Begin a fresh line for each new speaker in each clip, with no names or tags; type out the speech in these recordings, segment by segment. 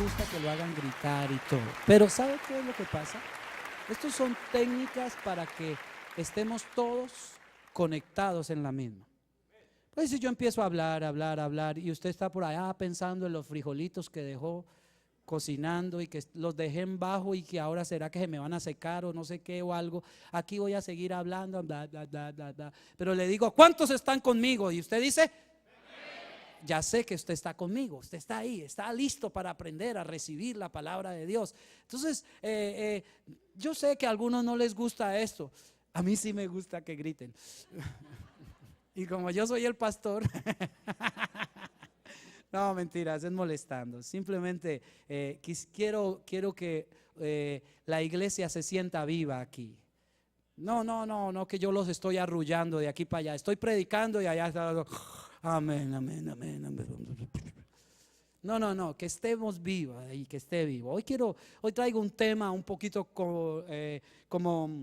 gusta que lo hagan gritar y todo. Pero ¿sabe qué es lo que pasa? Estos son técnicas para que estemos todos conectados en la misma. Pues si yo empiezo a hablar y usted está por allá pensando en los frijolitos que dejó cocinando y que los dejé en bajo y que ahora será que se me van a secar o no sé qué o algo, aquí voy a seguir hablando, bla, bla, bla, bla, bla. Pero le digo, ¿cuántos están conmigo? Y usted dice, ya sé que usted está conmigo, usted está ahí, está listo para aprender a recibir la palabra de Dios. Entonces, yo sé que a algunos no les gusta esto, a mí sí me gusta que griten. Y como yo soy el pastor, no, mentiras, es molestando. Simplemente quiero que la iglesia se sienta viva aquí. No, que yo los estoy arrullando de aquí para allá. Estoy predicando y allá está. Amén, amén, amén, amén. No, que estemos vivos y que esté vivo. Hoy traigo un tema un poquito como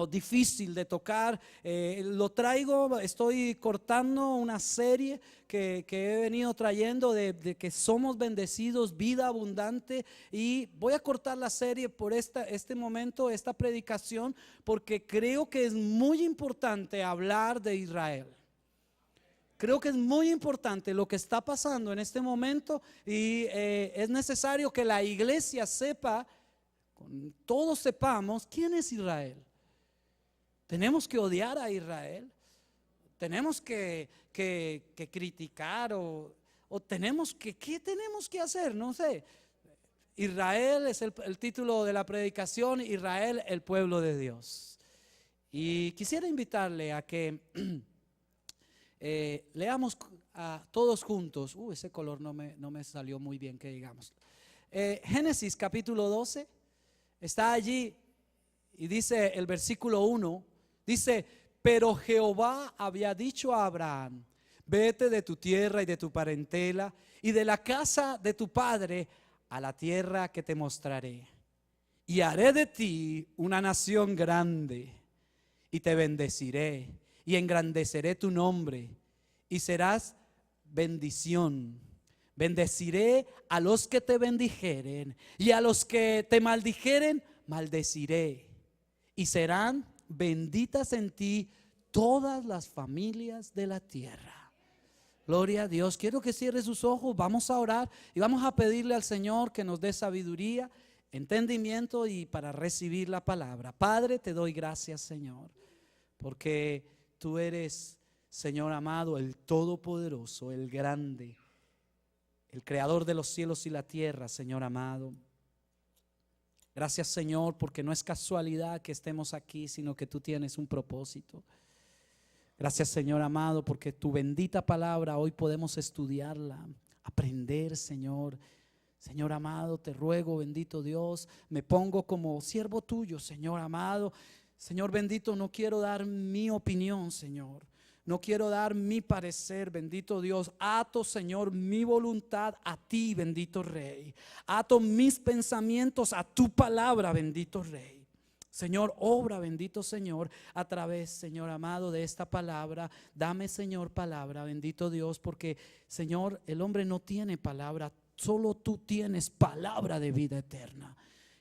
difícil de tocar. Estoy cortando una serie que he venido trayendo de que somos bendecidos, vida abundante, y voy a cortar la serie por este momento, esta predicación, porque creo que es muy importante hablar de Israel. Creo que es muy importante lo que está pasando en este momento y es necesario que la iglesia sepa, todos sepamos quién es Israel. Tenemos que odiar a Israel, tenemos que criticar o tenemos ¿qué tenemos que hacer? No sé. Israel es el título de la predicación, Israel, el pueblo de Dios. Y quisiera invitarle a que leamos a todos juntos. Ese color no me salió muy bien, que digamos. Génesis capítulo 12 está allí y dice el versículo 1. Dice, pero Jehová había dicho a Abraham, vete de tu tierra y de tu parentela y de la casa de tu padre a la tierra que te mostraré. Y haré de ti una nación grande y te bendeciré y engrandeceré tu nombre y serás bendición. Bendeciré a los que te bendijeren y a los que te maldijeren maldeciré y serán benditas en ti todas las familias de la tierra. Gloria a Dios. Quiero que cierre sus ojos, vamos a orar y vamos a pedirle al Señor que nos dé sabiduría, entendimiento y para recibir la palabra. Padre, te doy gracias, Señor, porque tú eres, Señor amado, el todopoderoso, el grande, el creador de los cielos y la tierra, Señor amado. Gracias, Señor, porque no es casualidad que estemos aquí, sino que tú tienes un propósito. Gracias, Señor amado, porque tu bendita palabra hoy podemos estudiarla, aprender, Señor. Señor amado, te ruego, bendito Dios, me pongo como siervo tuyo, Señor amado. Señor bendito, no quiero dar mi opinión, Señor. No quiero dar mi parecer, bendito Dios. Ato, Señor, mi voluntad a ti, bendito Rey. Ato mis pensamientos a tu palabra, bendito Rey. Señor, obra, bendito Señor, a través, Señor amado, de esta palabra. Dame, Señor, palabra, bendito Dios, porque, Señor, el hombre no tiene palabra, solo tú tienes palabra de vida eterna.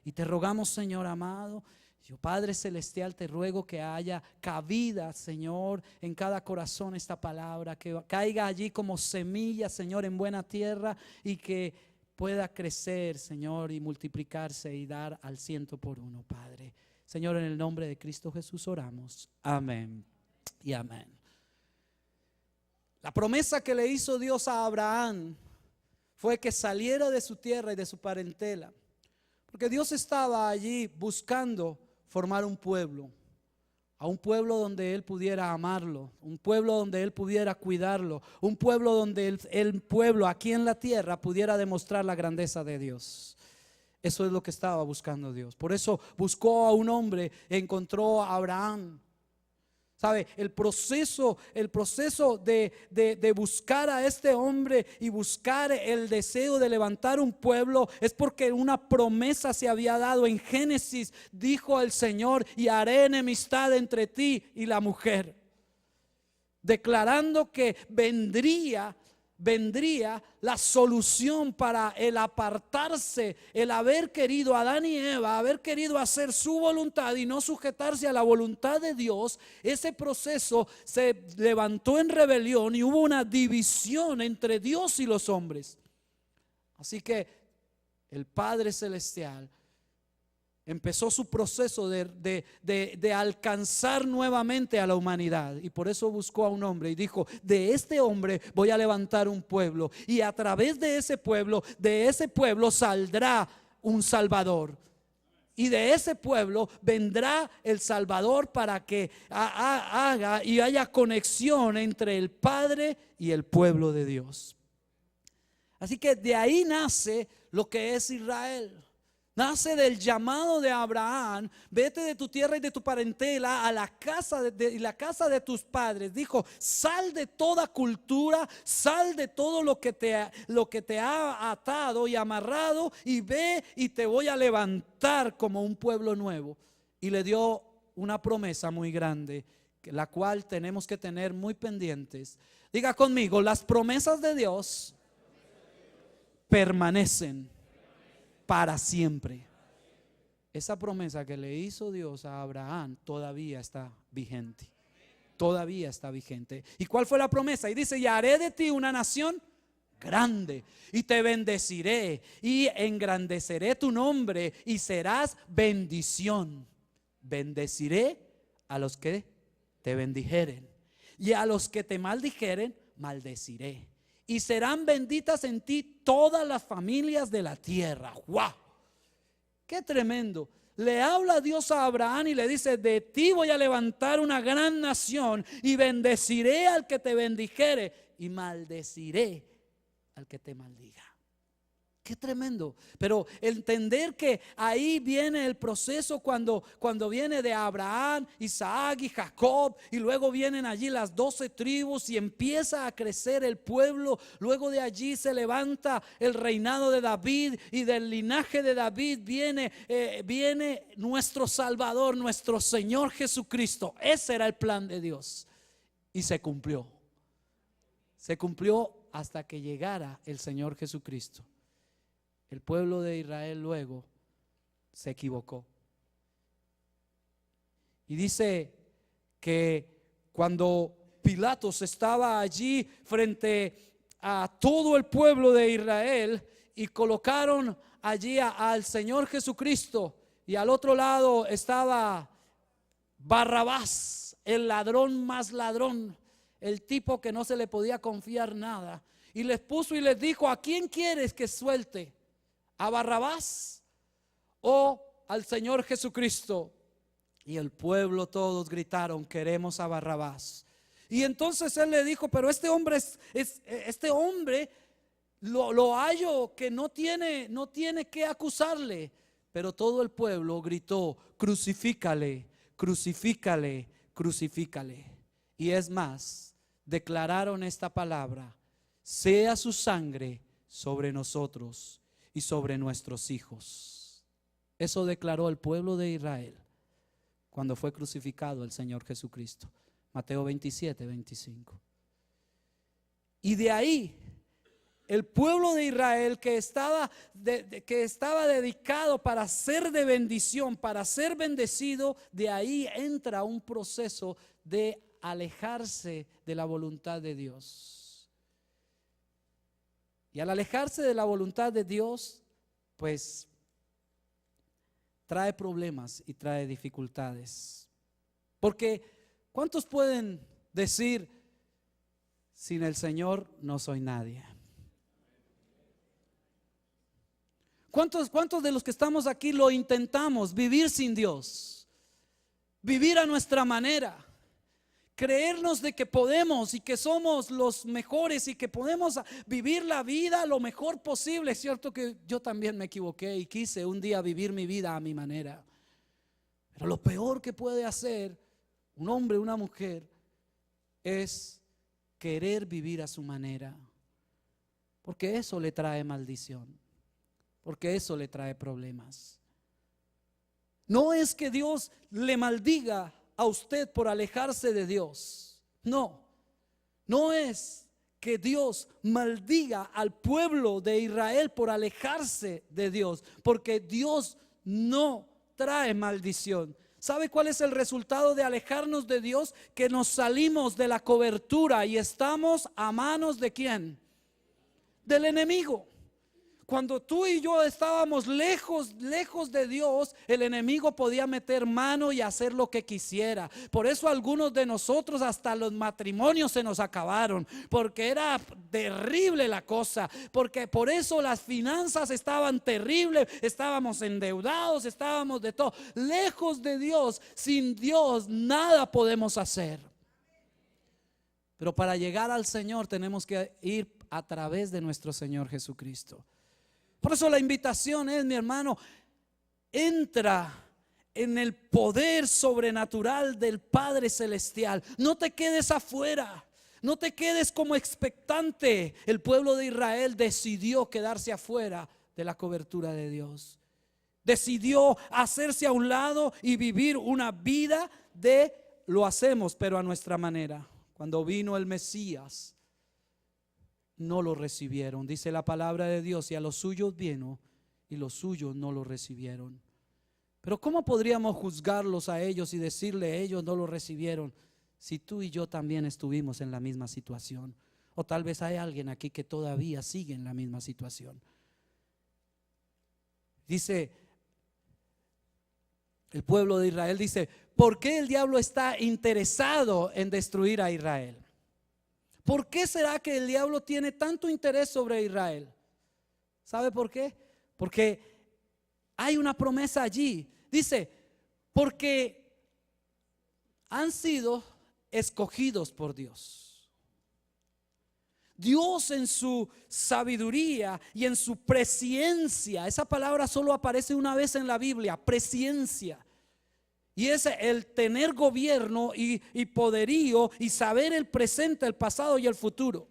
Y te rogamos, Señor amado, yo, Padre celestial, te ruego que haya cabida, Señor, en cada corazón esta palabra, que caiga allí como semilla, Señor, en buena tierra y que pueda crecer, Señor, y multiplicarse y dar al 100 por 1, Padre. Señor, en el nombre de Cristo Jesús oramos. Amén y amén. La promesa que le hizo Dios a Abraham fue que saliera de su tierra y de su parentela, porque Dios estaba allí buscando formar un pueblo, a un pueblo donde Él pudiera amarlo, un pueblo donde Él pudiera cuidarlo, un pueblo donde el pueblo aquí en la tierra pudiera demostrar la grandeza de Dios. Eso es lo que estaba buscando Dios. Por eso buscó a un hombre, encontró a Abraham. ¿Sabe? El proceso de buscar a este hombre y buscar el deseo de levantar un pueblo es porque una promesa se había dado en Génesis. Dijo el Señor: y haré enemistad entre ti y la mujer, declarando que vendría vendría la solución para el apartarse, el haber querido, Adán y Eva, haber querido hacer su voluntad y no sujetarse a la voluntad de Dios. Ese proceso se levantó en rebelión y hubo una división entre Dios y los hombres. Así que el Padre Celestial empezó su proceso de alcanzar nuevamente a la humanidad, y por eso buscó a un hombre y dijo: de este hombre voy a levantar un pueblo, y a través de ese pueblo saldrá un Salvador, y de ese pueblo vendrá el Salvador para que haga y haya conexión entre el Padre y el pueblo de Dios. Así que de ahí nace lo que es Israel. Nace del llamado de Abraham: vete de tu tierra y de tu parentela a la casa la casa de tus padres. Dijo: sal de toda cultura, sal de todo lo que te ha atado y amarrado, y ve, y te voy a levantar como un pueblo nuevo. Y le dio una promesa muy grande, la cual tenemos que tener muy pendientes. Diga conmigo: las promesas de Dios permanecen para siempre. Esa promesa que le hizo Dios a Abraham todavía está vigente. Todavía está vigente. ¿Y cuál fue la promesa? Y dice: y haré de ti una nación grande, y te bendeciré, y engrandeceré tu nombre, y serás bendición. Bendeciré a los que te bendijeren, y a los que te maldijeren maldeciré. Y serán benditas en ti todas las familias de la tierra. ¡Wow! ¡Qué tremendo! Le habla Dios a Abraham y le dice: de ti voy a levantar una gran nación, y bendeciré al que te bendijere, y maldeciré al que te maldiga. Qué tremendo. Pero entender que ahí viene el proceso cuando viene de Abraham, Isaac y Jacob, y luego vienen allí las 12 tribus y empieza a crecer el pueblo. Luego de allí se levanta el reinado de David, y del linaje de David viene nuestro Salvador, nuestro Señor Jesucristo. Ese era el plan de Dios, y se cumplió. Se cumplió hasta que llegara el Señor Jesucristo. El pueblo de Israel luego se equivocó. Y dice que cuando Pilatos estaba allí frente a todo el pueblo de Israel, y colocaron allí al Señor Jesucristo, y al otro lado estaba Barrabás, el ladrón más ladrón, el tipo que no se le podía confiar nada, y les puso y les dijo: ¿a quién quieres que suelte? ¿A Barrabás o al Señor Jesucristo? Y el pueblo todos gritaron: queremos a Barrabás. Y entonces él le dijo: pero este hombre lo hallo que no tiene que acusarle. Pero todo el pueblo gritó: crucifícale, crucifícale, crucifícale. Y es más, declararon esta palabra: sea su sangre sobre nosotros y sobre nuestros hijos. Eso declaró el pueblo de Israel cuando fue crucificado el Señor Jesucristo. Mateo 27, 25. Y de ahí el pueblo de Israel, que estaba dedicado para ser de bendición, para ser bendecido, de ahí entra un proceso de alejarse de la voluntad de Dios. Y al alejarse de la voluntad de Dios, pues trae problemas y trae dificultades. Porque ¿cuántos pueden decir: sin el Señor no soy nadie? ¿Cuántos de los que estamos aquí lo intentamos vivir sin Dios? Vivir a nuestra manera. Creernos de que podemos y que somos los mejores y que podemos vivir la vida lo mejor posible. Es cierto que yo también me equivoqué y quise un día vivir mi vida a mi manera. Pero lo peor que puede hacer un hombre o una mujer es querer vivir a su manera, porque eso le trae maldición, porque eso le trae problemas. No es que Dios le maldiga a usted por alejarse de Dios. No es que Dios maldiga al pueblo de Israel por alejarse de Dios, porque Dios no trae maldición. ¿Sabe cuál es el resultado de alejarnos de Dios? Que nos salimos de la cobertura y estamos a manos ¿de quién? Del enemigo. Cuando tú y yo estábamos lejos de Dios, el enemigo podía meter mano y hacer lo que quisiera. Por eso algunos de nosotros hasta los matrimonios se nos acabaron, porque era terrible la cosa, porque por eso las finanzas estaban terribles, estábamos endeudados, estábamos de todo. Lejos de Dios, sin Dios nada podemos hacer. Pero para llegar al Señor tenemos que ir a través de nuestro Señor Jesucristo. Por eso la invitación es, mi hermano, entra en el poder sobrenatural del Padre Celestial. No te quedes afuera, no te quedes como expectante. El pueblo de Israel decidió quedarse afuera de la cobertura de Dios. Decidió hacerse a un lado y vivir una vida de lo hacemos, pero a nuestra manera. Cuando vino el Mesías, no lo recibieron. Dice la palabra de Dios: y a los suyos vino y los suyos no lo recibieron. Pero ¿cómo podríamos juzgarlos a ellos y decirle ellos no lo recibieron, si tú y yo también estuvimos en la misma situación? O tal vez hay alguien aquí que todavía sigue en la misma situación. Dice el pueblo de Israel, dice: ¿por qué el diablo está interesado en destruir a Israel? ¿Por qué será que el diablo tiene tanto interés sobre Israel? ¿Sabe por qué? Porque hay una promesa allí. Dice: porque han sido escogidos por Dios. Dios en su sabiduría y en su presciencia, esa palabra solo aparece una vez en la Biblia, presciencia. Y es el tener gobierno y poderío y saber el presente, el pasado y el futuro.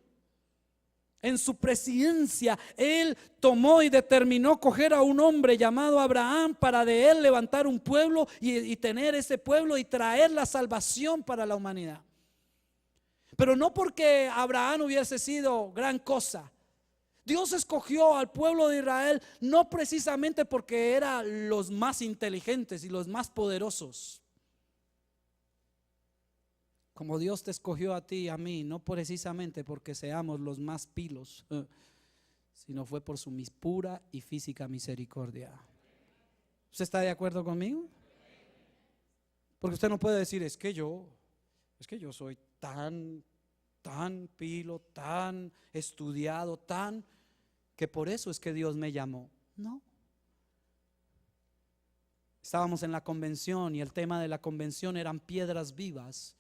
En su presciencia Él tomó y determinó coger a un hombre llamado Abraham para de él levantar un pueblo y tener ese pueblo y traer la salvación para la humanidad. Pero no porque Abraham hubiese sido gran cosa. Dios escogió al pueblo de Israel no precisamente porque eran los más inteligentes y los más poderosos. Como Dios te escogió a ti y a mí, no precisamente porque seamos los más pilos, sino fue por su pura y física misericordia. ¿Usted está de acuerdo conmigo? Porque usted no puede decir: es que yo soy tan pilo, tan estudiado, que por eso es que Dios me llamó. No. Estábamos en la convención y el tema de la convención eran piedras vivas.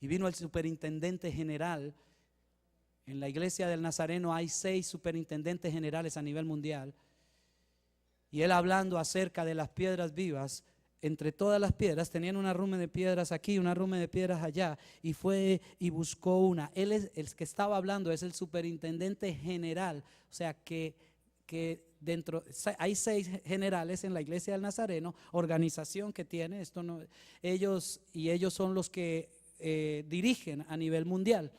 Y vino el superintendente general. En la iglesia del Nazareno hay 6 superintendentes generales a nivel mundial. Y él hablando acerca de las piedras vivas, entre todas las piedras tenían una ruma de piedras aquí, una ruma de piedras allá, y fue y buscó una. Él es el que estaba hablando, es el superintendente general. O sea que dentro hay 6 generales en la iglesia del Nazareno, organización que tiene esto, no, ellos son los que dirigen a nivel mundial.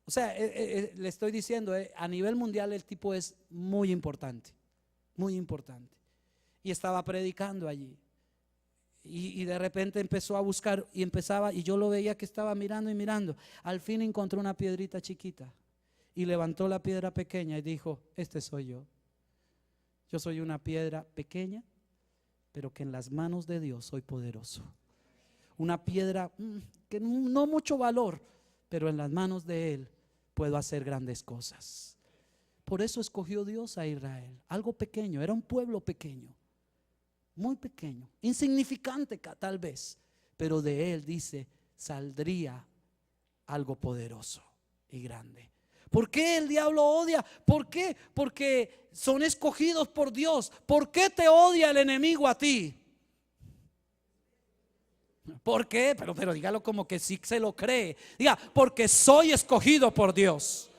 O sea, le estoy diciendo, a nivel mundial el tipo es muy importante, muy importante. Y estaba predicando allí. Y de repente empezó a buscar y empezaba, y yo lo veía que estaba mirando y mirando. Al fin encontró una piedrita chiquita y levantó la piedra pequeña y dijo: este soy yo. Yo soy una piedra pequeña, pero que en las manos de Dios soy poderoso. Una piedra que no mucho valor, pero en las manos de Él puedo hacer grandes cosas. Por eso escogió Dios a Israel. Algo pequeño, era un pueblo pequeño, muy pequeño, insignificante tal vez, pero de él dice saldría algo poderoso y grande. ¿Por qué el diablo odia? ¿Por qué? Porque son escogidos por Dios. ¿Por qué te odia el enemigo a ti? ¿Por qué? Pero dígalo como que sí se lo cree. Diga: porque soy escogido por Dios.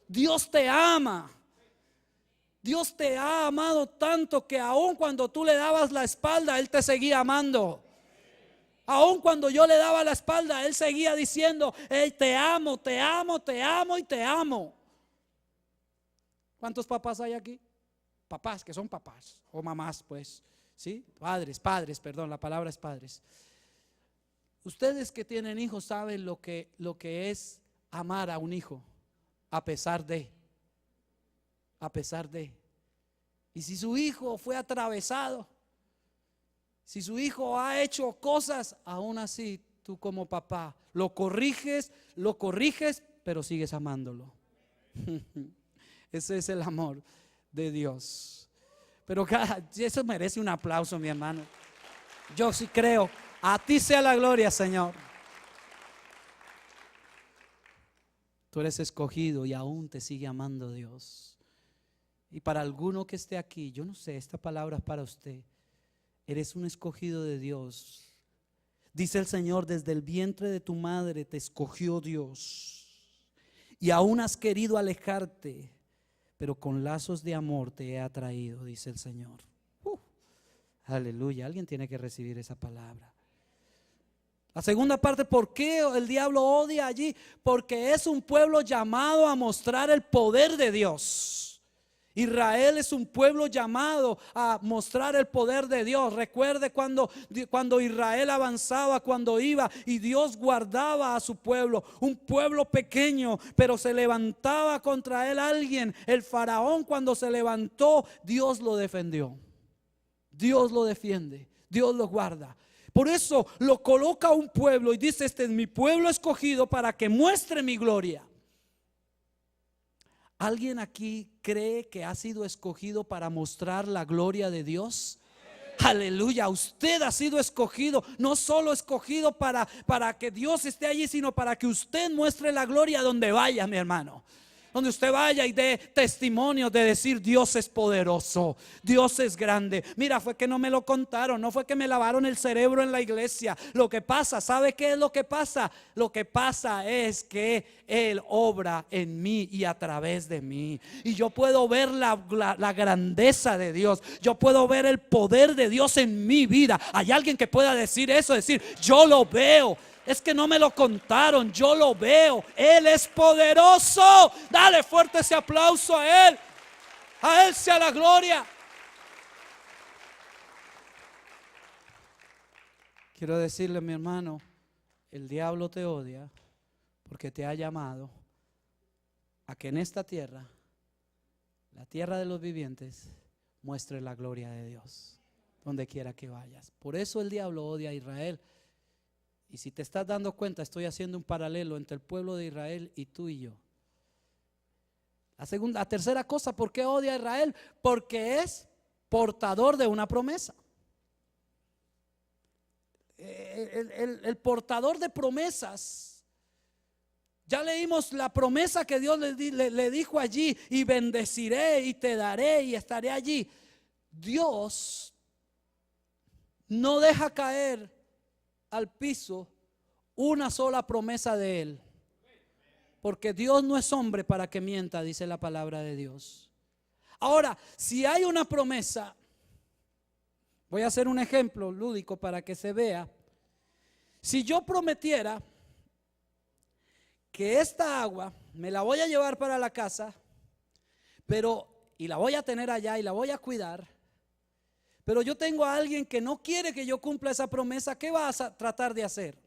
Dios te ama. Dios te ha amado tanto que aun cuando tú le dabas la espalda, Él te seguía amando. Aun cuando yo le daba la espalda, Él seguía diciendo: hey, te amo, te amo, te amo y te amo. ¿Cuántos papás hay aquí? Papás que son papás, o mamás pues, ¿sí? Padres, perdón, la palabra es padres. Ustedes que tienen hijos saben lo que es amar a un hijo, a pesar de. Y si su hijo fue atravesado, si su hijo ha hecho cosas, aún así tú como papá lo corriges, pero sigues amándolo. Ese es el amor de Dios. Pero eso merece un aplauso, mi hermano. Yo sí creo. A ti sea la gloria, Señor. Tú eres escogido y aún te sigue amando Dios. Y para alguno que esté aquí, yo no sé, esta palabra es para usted. Eres un escogido de Dios. Dice el Señor: desde el vientre de tu madre te escogió Dios. Y aún has querido alejarte, pero con lazos de amor te he atraído, dice el Señor. Aleluya, alguien tiene que recibir esa palabra. La segunda parte, ¿por qué el diablo odia allí? Porque es un pueblo llamado a mostrar el poder de Dios. Israel es un pueblo llamado a mostrar el poder de Dios. Recuerde cuando Israel avanzaba, cuando iba y Dios guardaba a su pueblo. Un pueblo pequeño, pero se levantaba contra él alguien. El faraón, cuando se levantó, Dios lo defendió. Dios lo defiende, Dios lo guarda. Por eso lo coloca un pueblo y dice: este es mi pueblo escogido para que muestre mi gloria. ¿Alguien aquí cree que ha sido escogido para mostrar la gloria de Dios? Aleluya, usted ha sido escogido, no solo escogido para que Dios esté allí, sino para que usted muestre la gloria donde vaya, mi hermano. Donde usted vaya y dé testimonio de decir: Dios es poderoso, Dios es grande. Mira, fue que no me lo contaron, no fue que me lavaron el cerebro en la iglesia. Lo que pasa, ¿sabe qué es lo que pasa? Lo que pasa es que Él obra en mí y a través de mí. Y yo puedo ver la grandeza de Dios. Yo puedo ver el poder de Dios en mi vida. Hay alguien que pueda decir eso, decir: yo lo veo. Es que no me lo contaron, yo lo veo. Él es poderoso. Dale fuerte ese aplauso a Él. A Él sea la gloria. Quiero decirle, mi hermano, el diablo te odia porque te ha llamado a que en esta tierra, la tierra de los vivientes, muestre la gloria de Dios donde quiera que vayas. Por eso el diablo odia a Israel. Y si te estás dando cuenta, estoy haciendo un paralelo entre el pueblo de Israel y tú y yo. La tercera cosa, ¿por qué odia a Israel? Porque es portador de una promesa. El portador de promesas. Ya leímos la promesa que Dios le dijo allí: y bendeciré y te daré y estaré allí. Dios no deja caer al piso una sola promesa de Él, porque Dios no es hombre para que mienta, dice la palabra de Dios. Ahora, si hay una promesa, voy a hacer un ejemplo lúdico para que se vea. Si yo prometiera que esta agua me la voy a llevar para la casa, y la voy a tener allá y la voy a cuidar, pero yo tengo a alguien que no quiere que yo cumpla esa promesa, ¿qué vas a tratar de hacer?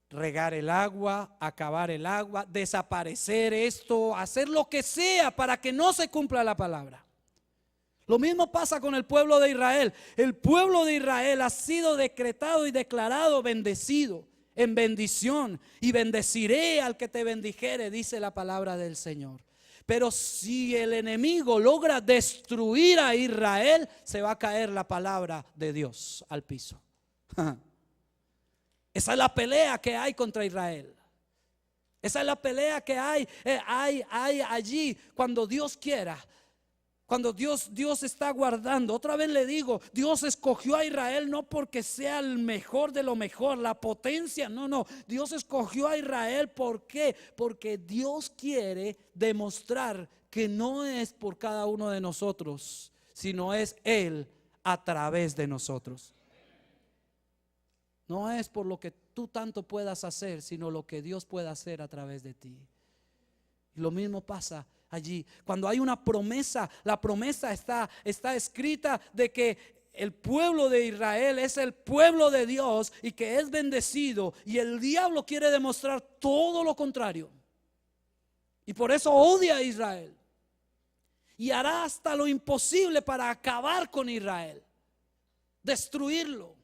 Regar el agua, acabar el agua, desaparecer esto, hacer lo que sea para que no se cumpla la palabra. Lo mismo pasa con el pueblo de Israel. El pueblo de Israel ha sido decretado y declarado bendecido, en bendición, y bendeciré al que te bendijere, dice la palabra del Señor. Pero si el enemigo logra destruir a Israel, se va a caer la palabra de Dios al piso. Esa es la pelea que hay contra Israel. Esa es la pelea que hay allí cuando Dios quiera. Cuando Dios está guardando. Otra vez le digo, Dios escogió a Israel no porque sea el mejor de lo mejor, la potencia, no. Dios escogió a Israel, ¿por qué? Porque Dios quiere demostrar que no es por cada uno de nosotros, sino es Él a través de nosotros. No es por lo que tú tanto puedas hacer, sino lo que Dios pueda hacer a través de ti. Y lo mismo pasa allí. Cuando hay una promesa, la promesa está escrita de que el pueblo de Israel es el pueblo de Dios y que es bendecido, y el diablo quiere demostrar todo lo contrario. Y por eso odia a Israel y hará hasta lo imposible para acabar con Israel, destruirlo.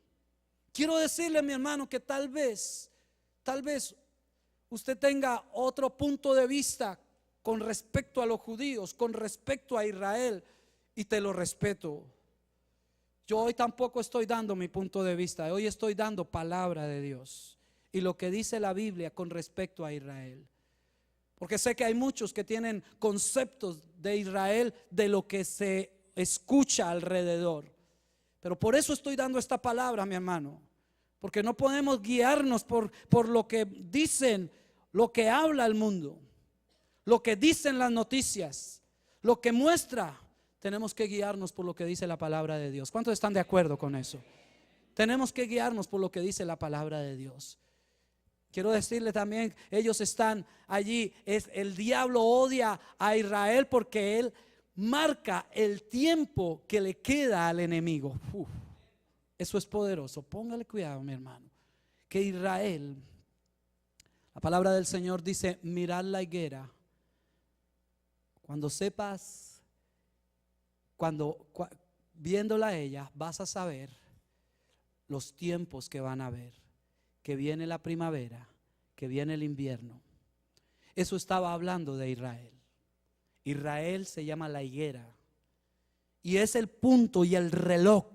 Quiero decirle, mi hermano, que tal vez usted tenga otro punto de vista con respecto a los judíos, con respecto a Israel, y te lo respeto. Yo hoy tampoco estoy dando mi punto de vista, hoy estoy dando palabra de Dios y lo que dice la Biblia con respecto a Israel. Porque sé que hay muchos que tienen conceptos de Israel de lo que se escucha alrededor. Pero por eso estoy dando esta palabra, mi hermano. Porque no podemos guiarnos por lo que dicen, lo que habla el mundo, lo que dicen las noticias, lo que muestra. Tenemos que guiarnos por lo que dice la palabra de Dios. ¿Cuántos están de acuerdo con eso? Tenemos que guiarnos por lo que dice la palabra de Dios. Quiero decirle también, ellos están allí. El diablo odia a Israel porque él marca el tiempo que le queda al enemigo. Eso es poderoso. Póngale cuidado, mi hermano. Que Israel, la palabra del Señor dice: mirad la higuera. Cuando sepas, viéndola a ella, vas a saber los tiempos que van a haber. Que viene la primavera, que viene el invierno. Eso estaba hablando de Israel. Israel se llama la higuera y es el punto y el reloj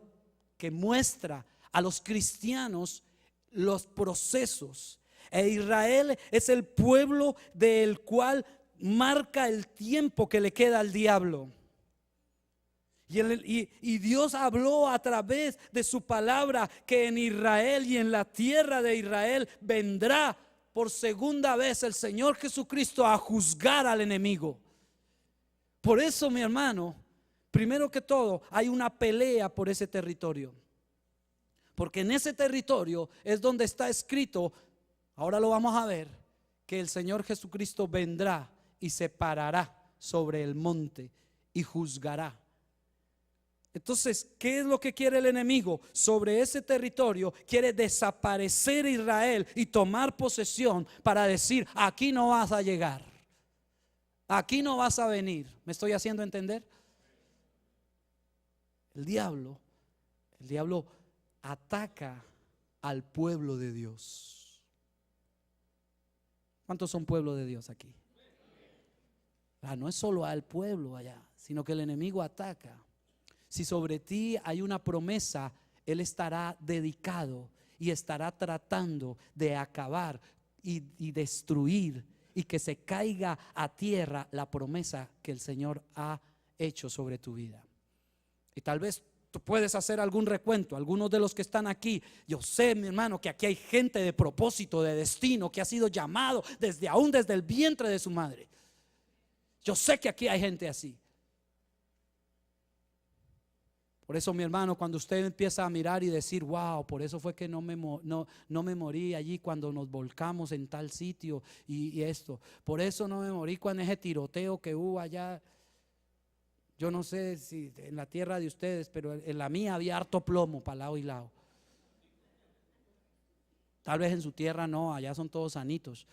que muestra a los cristianos los procesos. E Israel es el pueblo del cual marca el tiempo que le queda al diablo. Y Dios habló a través de su palabra que en Israel y en la tierra de Israel vendrá por segunda vez el Señor Jesucristo a juzgar al enemigo. Por eso, mi hermano, primero que todo hay una pelea por ese territorio. Porque en ese territorio es donde está escrito, ahora lo vamos a ver, que el Señor Jesucristo vendrá y se parará sobre el monte y juzgará. Entonces, ¿qué es lo que quiere el enemigo? Sobre ese territorio quiere desaparecer Israel y tomar posesión para decir: aquí no vas a llegar, aquí no vas a venir. ¿Me estoy haciendo entender? El diablo ataca al pueblo de Dios. ¿Cuántos son pueblo de Dios aquí? No es solo al pueblo allá, sino que el enemigo ataca. Si sobre ti hay una promesa, él estará dedicado y estará tratando de acabar y destruir y que se caiga a tierra la promesa que el Señor ha hecho sobre tu vida. Y tal vez tú puedes hacer algún recuento, algunos de los que están aquí. Yo sé, mi hermano, que aquí hay gente de propósito, de destino, que ha sido llamado desde el vientre de su madre. Yo sé que aquí hay gente así. Por eso, mi hermano, cuando usted empieza a mirar y decir: wow, por eso fue que no me morí allí cuando nos volcamos en tal sitio y esto. Por eso no me morí cuando ese tiroteo que hubo allá. Yo no sé si en la tierra de ustedes, pero en la mía había harto plomo para lado y lado. Tal vez en su tierra no, allá son todos sanitos.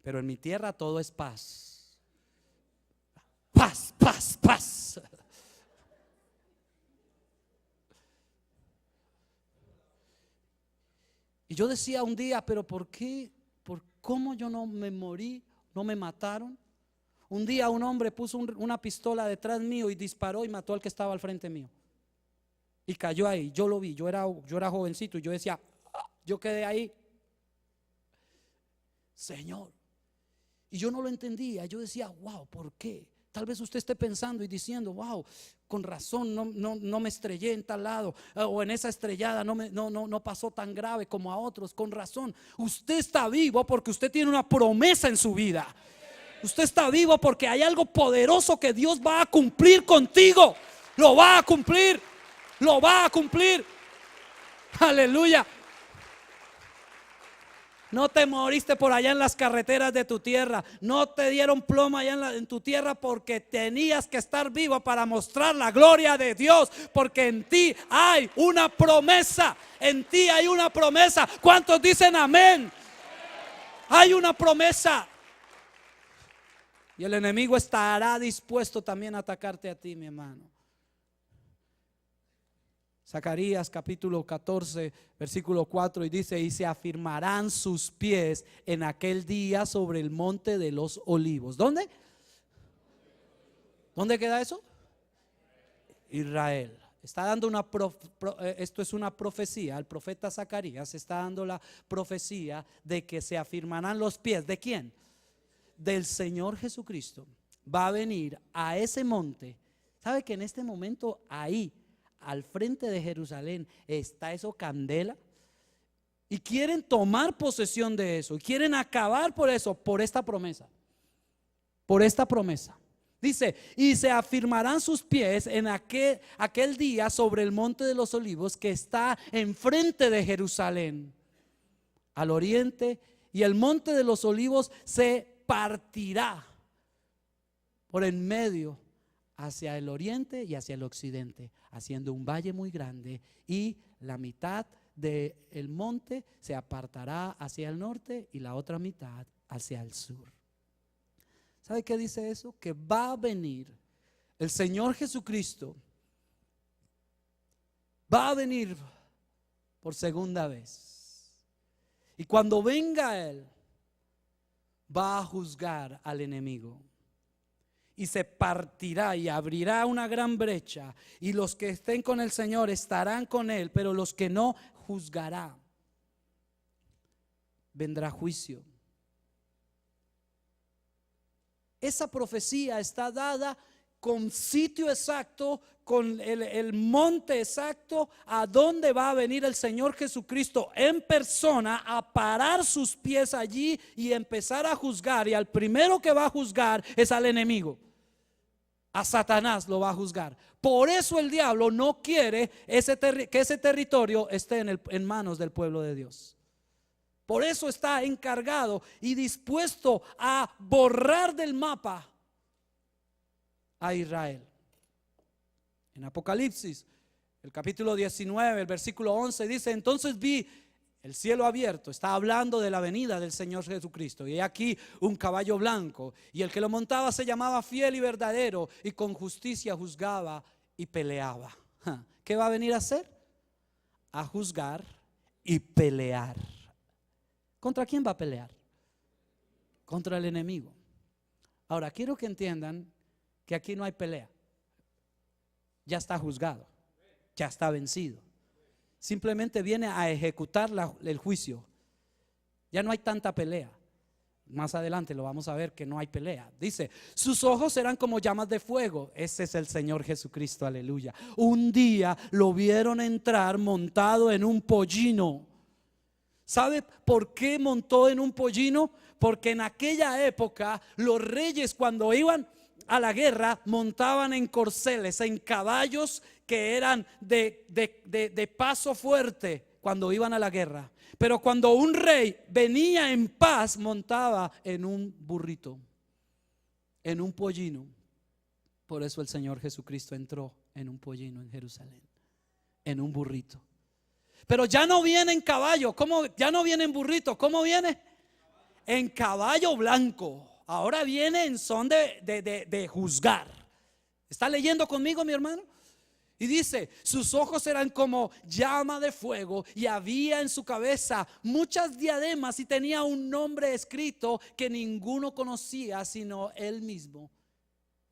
Pero en mi tierra todo es paz. Paz, paz, paz. Y yo decía un día: pero ¿por qué? ¿Cómo yo no me morí? ¿No me mataron? Un día un hombre puso una pistola detrás mío y disparó y mató al que estaba al frente mío. Y cayó ahí, yo lo vi, yo era jovencito y yo decía, yo quedé ahí. Señor. Y yo no lo entendía, yo decía: wow, ¿por qué? Tal vez usted esté pensando y diciendo: wow, con razón no me estrellé en tal lado, o en esa estrellada no pasó tan grave como a otros. Con razón, usted está vivo porque usted tiene una promesa en su vida. Usted está vivo porque hay algo poderoso que Dios va a cumplir contigo. Lo va a cumplir, lo va a cumplir. Aleluya. No te moriste por allá en las carreteras de tu tierra. No te dieron plomo allá en tu tierra porque tenías que estar vivo para mostrar la gloria de Dios. Porque en ti hay una promesa. En ti hay una promesa. ¿Cuántos dicen amén? Hay una promesa. Y el enemigo estará dispuesto también a atacarte a ti, mi hermano. Zacarías capítulo 14 versículo 4 y dice: y se afirmarán sus pies en aquel día sobre el monte de los olivos. ¿Dónde? ¿Dónde queda eso? Israel. Está dando esto es una profecía. El profeta Zacarías está dando la profecía de que se afirmarán los pies. ¿De quién? Del Señor Jesucristo. Va a venir a ese monte. ¿Sabe que en este momento ahí, al frente de Jerusalén, está eso candela? Y quieren tomar posesión de eso, y quieren acabar por eso, por esta promesa. Por esta promesa. Dice: y se afirmarán sus pies en aquel día sobre el monte de los olivos que está enfrente de Jerusalén, al oriente, y el monte de los olivos se partirá por en medio hacia el oriente y hacia el occidente, haciendo un valle muy grande, y la mitad del monte se apartará hacia el norte y la otra mitad hacia el sur. ¿Sabe qué dice eso? Que va a venir el Señor Jesucristo, va a venir por segunda vez, y cuando venga Él, va a juzgar al enemigo. Y se partirá y abrirá una gran brecha, y los que estén con el Señor estarán con Él, pero los que no, juzgará. Vendrá juicio. Esa profecía está dada con sitio exacto, con el monte exacto, a donde va a venir el Señor Jesucristo en persona a parar sus pies allí y empezar a juzgar. Y al primero que va a juzgar es al enemigo. A Satanás lo va a juzgar. Por eso el diablo no quiere que ese territorio esté en manos del pueblo de Dios. Por eso está encargado y dispuesto a borrar del mapa a Israel. En Apocalipsis, el capítulo 19, el versículo 11 dice: entonces vi el cielo abierto. Está hablando de la venida del Señor Jesucristo. Y aquí un caballo blanco, y el que lo montaba se llamaba Fiel y Verdadero, y con justicia juzgaba y peleaba. ¿Qué va a venir a hacer? A juzgar y pelear. ¿Contra quién va a pelear? Contra el enemigo. Ahora quiero que entiendan que aquí no hay pelea. Ya está juzgado, ya está vencido. Simplemente viene a ejecutar el juicio. Ya no hay tanta pelea. Más adelante lo vamos a ver que no hay pelea. Dice: sus ojos serán como llamas de fuego. Ese es el Señor Jesucristo, aleluya. Un día lo vieron entrar montado en un pollino. ¿Sabe por qué montó en un pollino? Porque en aquella época los reyes, cuando iban a la guerra, montaban en corceles, en caballos que eran de paso fuerte cuando iban a la guerra. Pero cuando un rey venía en paz, montaba en un burrito, en un pollino. Por eso el Señor Jesucristo entró en un pollino en Jerusalén, en un burrito. Pero ya no viene en caballo. ¿Cómo? Ya no viene en burrito. ¿Cómo viene? En caballo blanco. Ahora viene en son de juzgar. ¿Está leyendo conmigo, mi hermano? Y dice: sus ojos eran como llama de fuego, y había en su cabeza muchas diademas, y tenía un nombre escrito que ninguno conocía sino él mismo.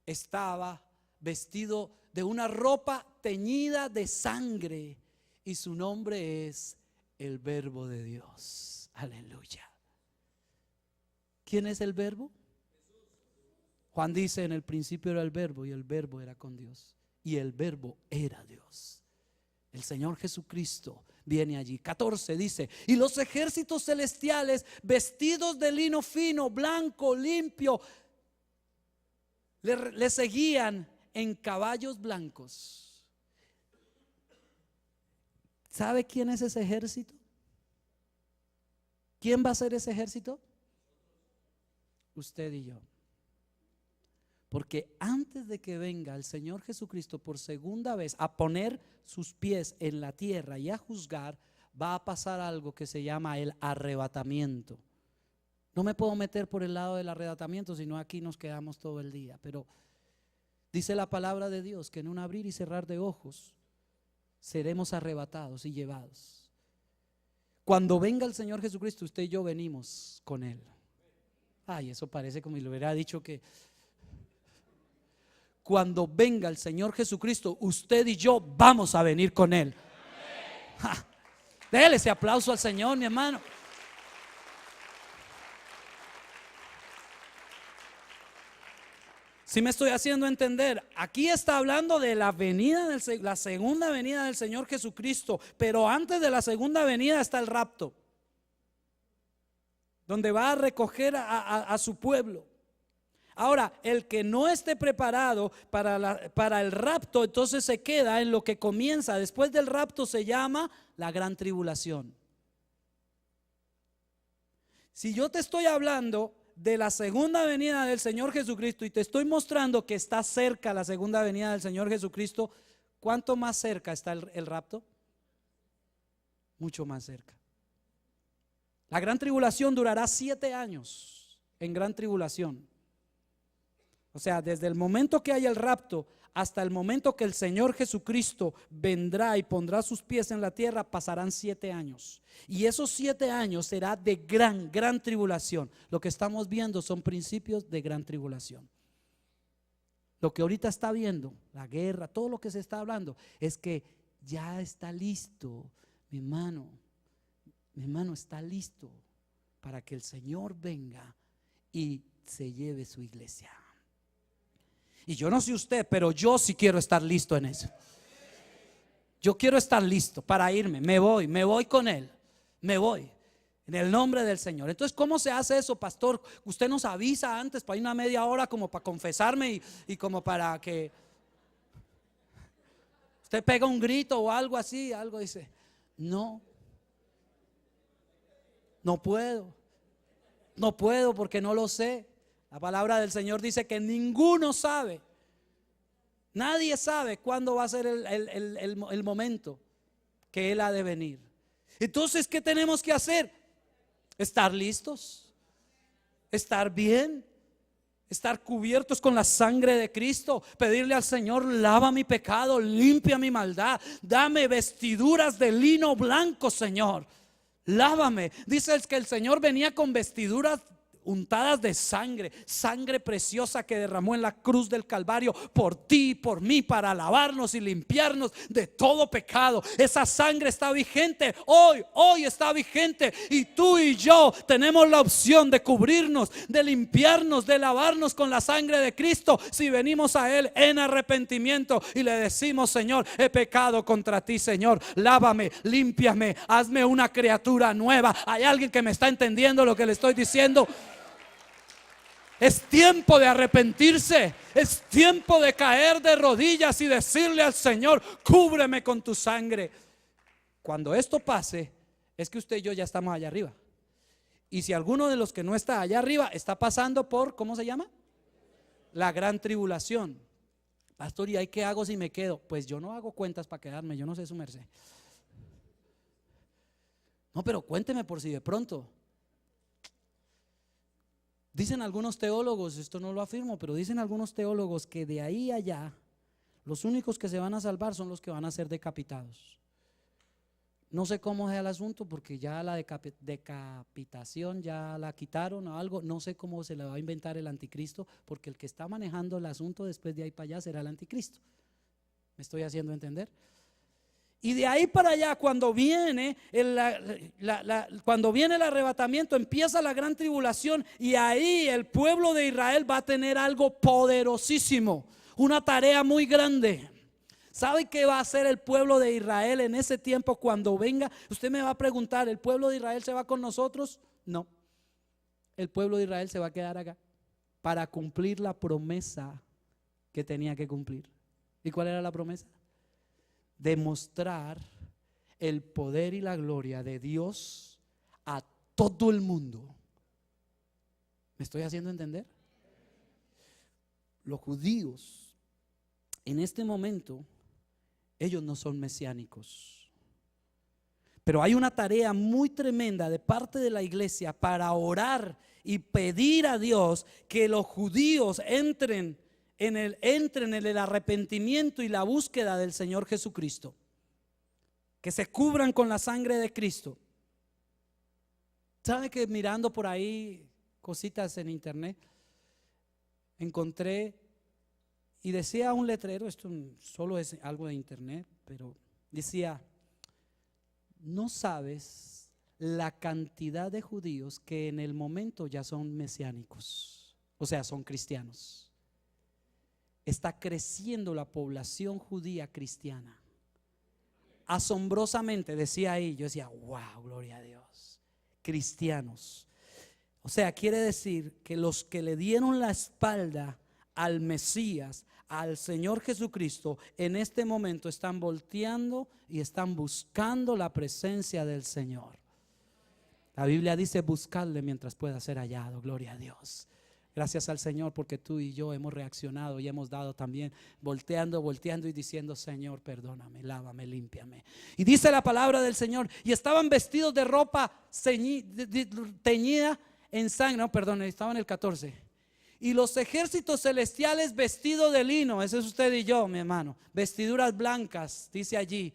Estaba vestido de una ropa teñida de sangre, y su nombre es el Verbo de Dios. Aleluya. ¿Quién es el Verbo? Juan dice: en el principio era el Verbo, y el Verbo era con Dios, y el Verbo era Dios. El Señor Jesucristo viene allí. 14 dice: y los ejércitos celestiales, vestidos de lino fino, blanco, limpio, le seguían en caballos blancos. ¿Sabe quién es ese ejército? ¿Quién va a ser ese ejército? Usted y yo. Porque antes de que venga el Señor Jesucristo por segunda vez a poner sus pies en la tierra y a juzgar, va a pasar algo que se llama el arrebatamiento. No me puedo meter por el lado del arrebatamiento, sino aquí nos quedamos todo el día. Pero dice la palabra de Dios que en un abrir y cerrar de ojos seremos arrebatados y llevados. Cuando venga el Señor Jesucristo, usted y yo venimos con Él. Ay, eso parece como si le hubiera dicho que cuando venga el Señor Jesucristo, usted y yo vamos a venir con Él. Déle ese aplauso al Señor, mi hermano. Si me estoy haciendo entender, aquí está hablando de la venida la segunda venida del Señor Jesucristo, pero antes de la segunda venida está el rapto, donde va a recoger a su pueblo. Ahora, el que no esté preparado para el rapto, entonces se queda en lo que comienza después del rapto, se llama la gran tribulación. Si yo te estoy hablando de la segunda venida del Señor Jesucristo y te estoy mostrando que está cerca la segunda venida del Señor Jesucristo, ¿cuánto más cerca está el rapto? Mucho más cerca. La gran tribulación durará 7 años en gran tribulación. O sea, desde el momento que haya el rapto hasta el momento que el Señor Jesucristo vendrá y pondrá sus pies en la tierra, pasarán 7 años. Y esos 7 años será de gran tribulación. Lo que estamos viendo son principios de gran tribulación. Lo que ahorita está viendo, la guerra, todo lo que se está hablando, es que ya está listo, mi hermano está listo para que el Señor venga y se lleve su iglesia. Y yo no sé usted, pero yo sí quiero estar listo en eso. Yo quiero estar listo para irme. Me voy con Él. Me voy en el nombre del Señor. Entonces, ¿cómo se hace eso, pastor? Usted nos avisa antes para ir una media hora como para confesarme y como para que usted pega un grito o algo así, algo dice. No puedo porque no lo sé. La palabra del Señor dice que ninguno sabe, nadie sabe cuándo va a ser el momento que Él ha de venir. Entonces, ¿qué tenemos que hacer? Estar listos, estar bien, estar cubiertos con la sangre de Cristo, pedirle al Señor: lava mi pecado, limpia mi maldad, dame vestiduras de lino blanco, Señor, lávame. Dice que el Señor venía con vestiduras untadas de sangre preciosa que derramó en la cruz del Calvario por ti y por mí, para lavarnos y limpiarnos de todo pecado. Esa sangre está vigente hoy está vigente, y tú y yo tenemos la opción de cubrirnos, de limpiarnos, de lavarnos con la sangre de Cristo si venimos a Él en arrepentimiento y le decimos: Señor, he pecado contra ti, Señor, lávame, límpiame, hazme una criatura nueva. ¿Hay alguien que me está entendiendo lo que le estoy diciendo? Es tiempo de arrepentirse, es tiempo de caer de rodillas y decirle al Señor: cúbreme con tu sangre. Cuando esto pase, es que usted y yo ya estamos allá arriba. Y si alguno de los que no está allá arriba está pasando por, ¿cómo se llama? La gran tribulación. Pastor, ¿y ahí qué hago si me quedo? Pues yo no hago cuentas para quedarme, yo no sé su merced. No, pero cuénteme por si de pronto. Dicen algunos teólogos, esto no lo afirmo, pero dicen algunos teólogos que de ahí a allá los únicos que se van a salvar son los que van a ser decapitados. No sé cómo es el asunto, porque ya la decapitación ya la quitaron o algo. No sé cómo se le va a inventar el anticristo, porque el que está manejando el asunto después de ahí para allá será el anticristo. ¿Me estoy haciendo entender? Y de ahí para allá, cuando viene el arrebatamiento, empieza la gran tribulación, y ahí el pueblo de Israel va a tener algo poderosísimo, una tarea muy grande. ¿Sabe qué va a hacer el pueblo de Israel en ese tiempo cuando venga? Usted me va a preguntar: ¿el pueblo de Israel se va con nosotros? No, el pueblo de Israel se va a quedar acá para cumplir la promesa que tenía que cumplir. ¿Y cuál era la promesa? Demostrar el poder y la gloria de Dios a todo el mundo. ¿Me estoy haciendo entender? Los judíos en este momento, ellos no son mesiánicos, pero hay una tarea muy tremenda de parte de la iglesia para orar y pedir a Dios que los judíos entren en el arrepentimiento y la búsqueda del Señor Jesucristo, que se cubran con la sangre de Cristo. ¿Sabe que mirando por ahí cositas en internet encontré y decía un letrero, esto solo es algo de internet, pero decía: no sabes la cantidad de judíos que en el momento ya son mesiánicos, o sea, son cristianos. Está creciendo la población judía cristiana asombrosamente, decía ahí. Yo decía: wow, gloria a Dios, cristianos. O sea, quiere decir que los que le dieron la espalda al Mesías, al Señor Jesucristo, en este momento están volteando y están buscando la presencia del Señor. La Biblia dice: buscarle mientras pueda ser hallado. Gloria a Dios. Gracias al Señor porque tú y yo hemos reaccionado y hemos dado también, volteando y diciendo: Señor, perdóname, lávame, límpiame. Y dice la palabra del Señor: y estaban vestidos de ropa teñida en sangre. No, perdón, estaba en el 14. Y los ejércitos celestiales vestidos de lino. Ese es usted y yo, mi hermano. Vestiduras blancas, dice allí,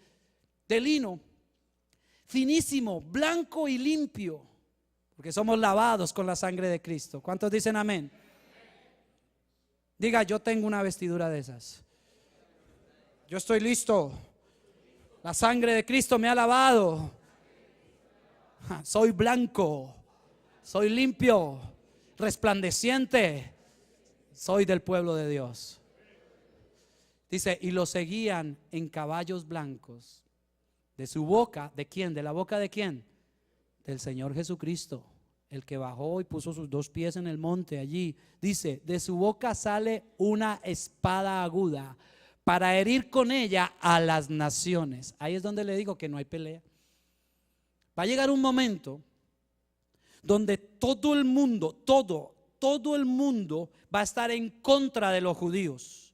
de lino finísimo, blanco y limpio, porque somos lavados con la sangre de Cristo. ¿Cuántos dicen amén? Diga: yo tengo una vestidura de esas. Yo estoy listo. La sangre de Cristo me ha lavado. Soy blanco, soy limpio, resplandeciente. Soy del pueblo de Dios. Dice: y lo seguían en caballos blancos. De su boca, ¿de quién? ¿De la boca de quién? Del Señor Jesucristo, el que bajó y puso sus 2 pies en el monte allí. Dice: de su boca sale una espada aguda para herir con ella a las naciones. Ahí es donde le digo que no hay pelea. Va a llegar un momento donde todo el mundo, todo el mundo va a estar en contra de los judíos.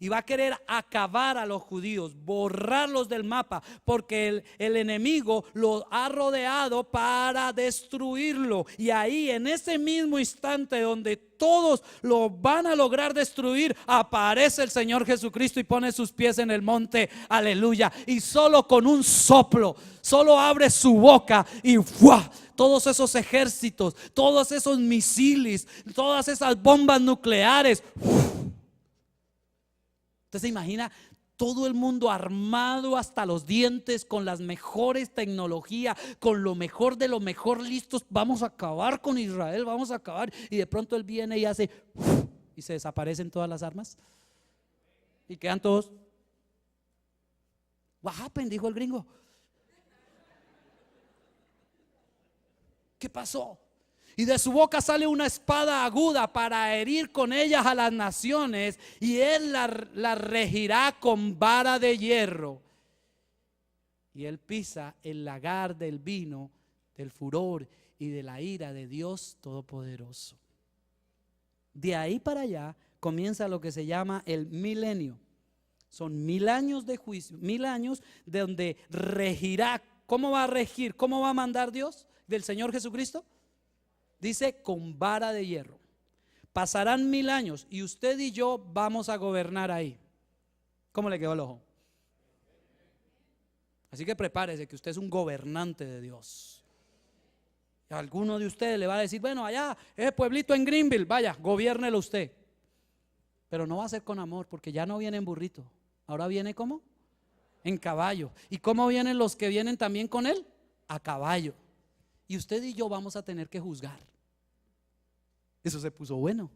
Y va a querer acabar a los judíos, borrarlos del mapa, porque el enemigo los ha rodeado para destruirlo. Y ahí, en ese mismo instante donde todos lo van a lograr destruir, aparece el Señor Jesucristo y pone sus pies en el monte, aleluya. Y solo con un soplo, solo abre su boca y ¡fua! Todos esos ejércitos, todos esos misiles, todas esas bombas nucleares, usted se imagina todo el mundo armado hasta los dientes, con las mejores tecnologías, con lo mejor de lo mejor, listos. Vamos a acabar con Israel, vamos a acabar. Y de pronto él viene y hace y se desaparecen todas las armas y quedan todos. What happened? Dijo el gringo. ¿Qué pasó? Y de su boca sale una espada aguda para herir con ellas a las naciones, y él la regirá con vara de hierro. Y él pisa el lagar del vino, del furor y de la ira de Dios Todopoderoso. De ahí para allá comienza lo que se llama el milenio. Son 1000 años de juicio, 1000 años de donde regirá. ¿Cómo va a regir? ¿Cómo va a mandar Dios del Señor Jesucristo? Dice: con vara de hierro. Pasarán 1000 años y usted y yo vamos a gobernar ahí. ¿Cómo le quedó el ojo? Así que prepárese, que usted es un gobernante de Dios. Y alguno de ustedes le va a decir: bueno, allá, ese pueblito en Greenville, vaya, gobiérnelo usted. Pero no va a ser con amor, porque ya no viene en burrito. Ahora viene ¿cómo? En caballo. ¿Y cómo vienen los que vienen también con él? A caballo. Y usted y yo vamos a tener que juzgar. Eso se puso bueno.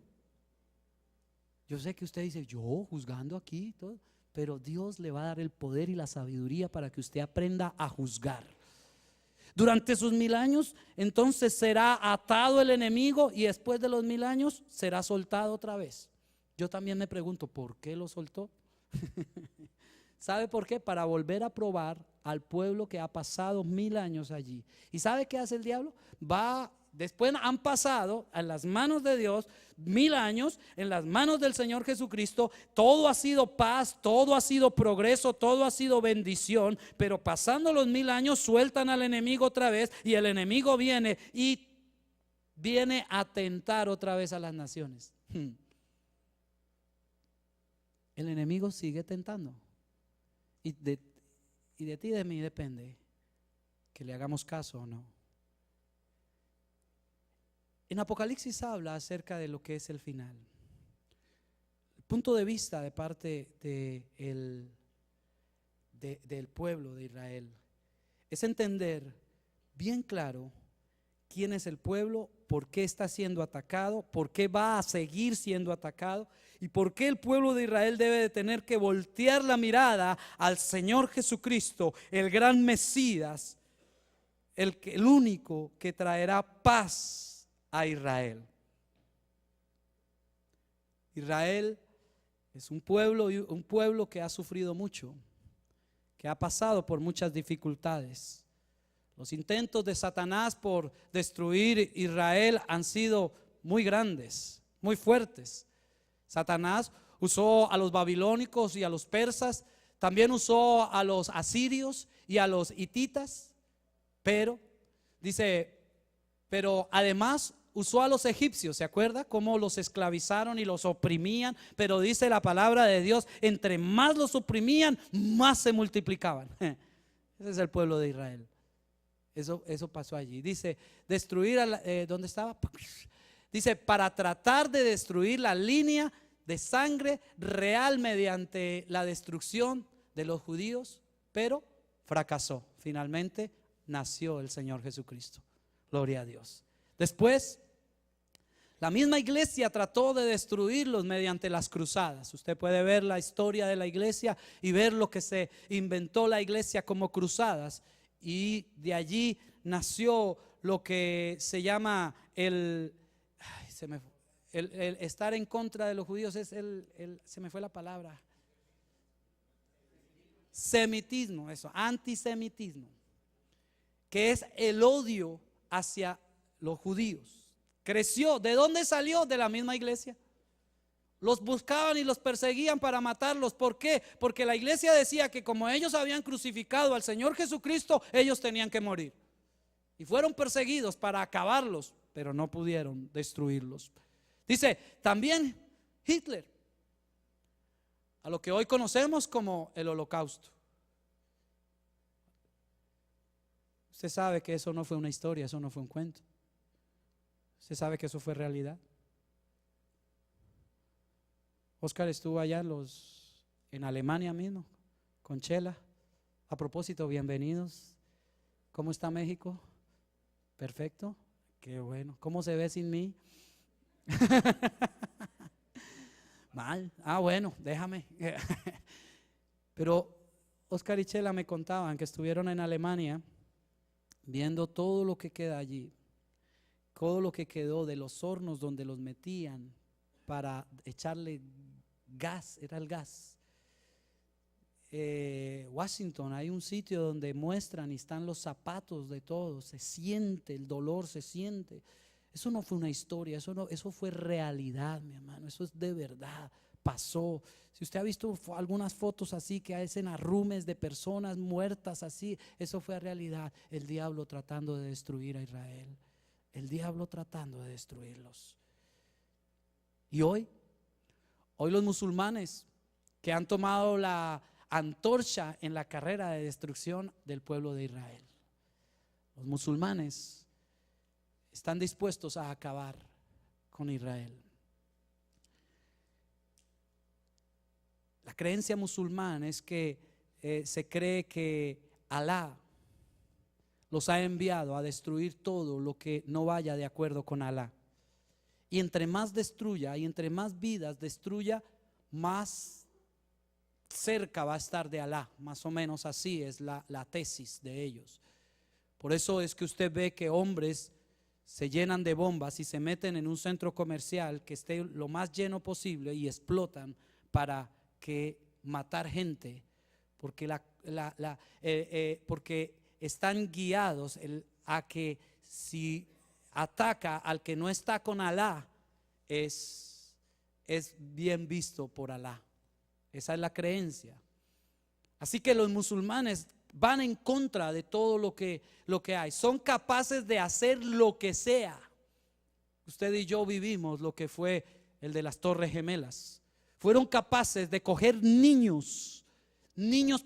Yo sé que usted dice: yo juzgando aquí todo, pero Dios le va a dar el poder y la sabiduría para que usted aprenda a juzgar. Durante sus 1000 años, entonces será atado el enemigo, y después de los 1000 años será soltado otra vez. Yo también me pregunto: ¿por qué lo soltó? ¿Sabe por qué? Para volver a probar al pueblo que ha pasado 1000 años allí. ¿Y sabe qué hace el diablo? Después han pasado a las manos de Dios 1000 años, en las manos del Señor Jesucristo. Todo ha sido paz, todo ha sido progreso, todo ha sido bendición. Pero pasando los 1000 años sueltan al enemigo otra vez, y el enemigo viene a tentar otra vez a las naciones. El enemigo sigue tentando, y de ti y de mí depende que le hagamos caso o no. En Apocalipsis habla acerca de lo que es el final. El punto de vista de parte del pueblo de Israel es entender bien claro quién es el pueblo, por qué está siendo atacado, por qué va a seguir siendo atacado, y por qué el pueblo de Israel debe de tener que voltear la mirada al Señor Jesucristo, el gran Mesías, el único que traerá paz a Israel. Israel es un pueblo que ha sufrido mucho, que ha pasado por muchas dificultades. Los intentos de Satanás por destruir Israel han sido muy grandes, muy fuertes. Satanás usó a los babilónicos y a los persas, también usó a los asirios y a los hititas, pero además usó a los egipcios. ¿Se acuerda cómo los esclavizaron y los oprimían? Pero dice la palabra de Dios, entre más los oprimían, más se multiplicaban. Ese es el pueblo de Israel. Eso pasó allí. Dice, destruir ¿dónde estaba? Dice, para tratar de destruir la línea de sangre real mediante la destrucción de los judíos, pero fracasó. Finalmente nació el Señor Jesucristo. Gloria a Dios. Después, la misma iglesia trató de destruirlos mediante las cruzadas. Usted puede ver la historia de la iglesia y ver lo que se inventó la iglesia como cruzadas. Y de allí nació lo que se llama el estar en contra de los judíos. Se me fue la palabra. Semitismo, antisemitismo, que es el odio hacia los judíos. Creció. ¿De dónde salió? De la misma iglesia. Los buscaban y los perseguían para matarlos. ¿Por qué? Porque la iglesia decía que como ellos habían crucificado al Señor Jesucristo, ellos tenían que morir. Y fueron perseguidos para acabarlos, pero no pudieron destruirlos. Dice, también Hitler, a lo que hoy conocemos como el Holocausto. Usted sabe que eso no fue una historia, eso no fue un cuento. Usted sabe que eso fue realidad. Oscar estuvo allá en Alemania mismo, con Chela. A propósito, bienvenidos. ¿Cómo está México? Perfecto, qué bueno. ¿Cómo se ve sin mí? Mal. Bueno, déjame. Pero Oscar y Chela me contaban que estuvieron en Alemania viendo todo lo que queda allí, todo lo que quedó de los hornos donde los metían para echarle gas, era el gas. Washington, hay un sitio donde muestran y están los zapatos de todos, se siente el dolor, se siente. Eso no fue una historia, eso fue realidad, mi hermano, eso es de verdad, pasó. Si usted ha visto algunas fotos así que hacen arrumes de personas muertas así, eso fue realidad. El diablo tratando de destruir a Israel, el diablo tratando de destruirlos. Y hoy los musulmanes que han tomado la antorcha en la carrera de destrucción del pueblo de Israel, los musulmanes están dispuestos a acabar con Israel. La creencia musulmana es que se cree que Alá los ha enviado a destruir todo lo que no vaya de acuerdo con Alá. Y entre más destruya y entre más vidas destruya, más cerca va a estar de Alá. Más o menos así es la tesis de ellos. Por eso es que usted ve que hombres se llenan de bombas y se meten en un centro comercial que esté lo más lleno posible y explotan para que matar gente, porque porque están guiados a que si ataca al que no está con Alá, es bien visto por Alá. Esa es la creencia. Así que los musulmanes van en contra de todo lo que hay. Son capaces de hacer lo que sea. Usted y yo vivimos lo que fue el de las Torres Gemelas. Fueron capaces de coger niños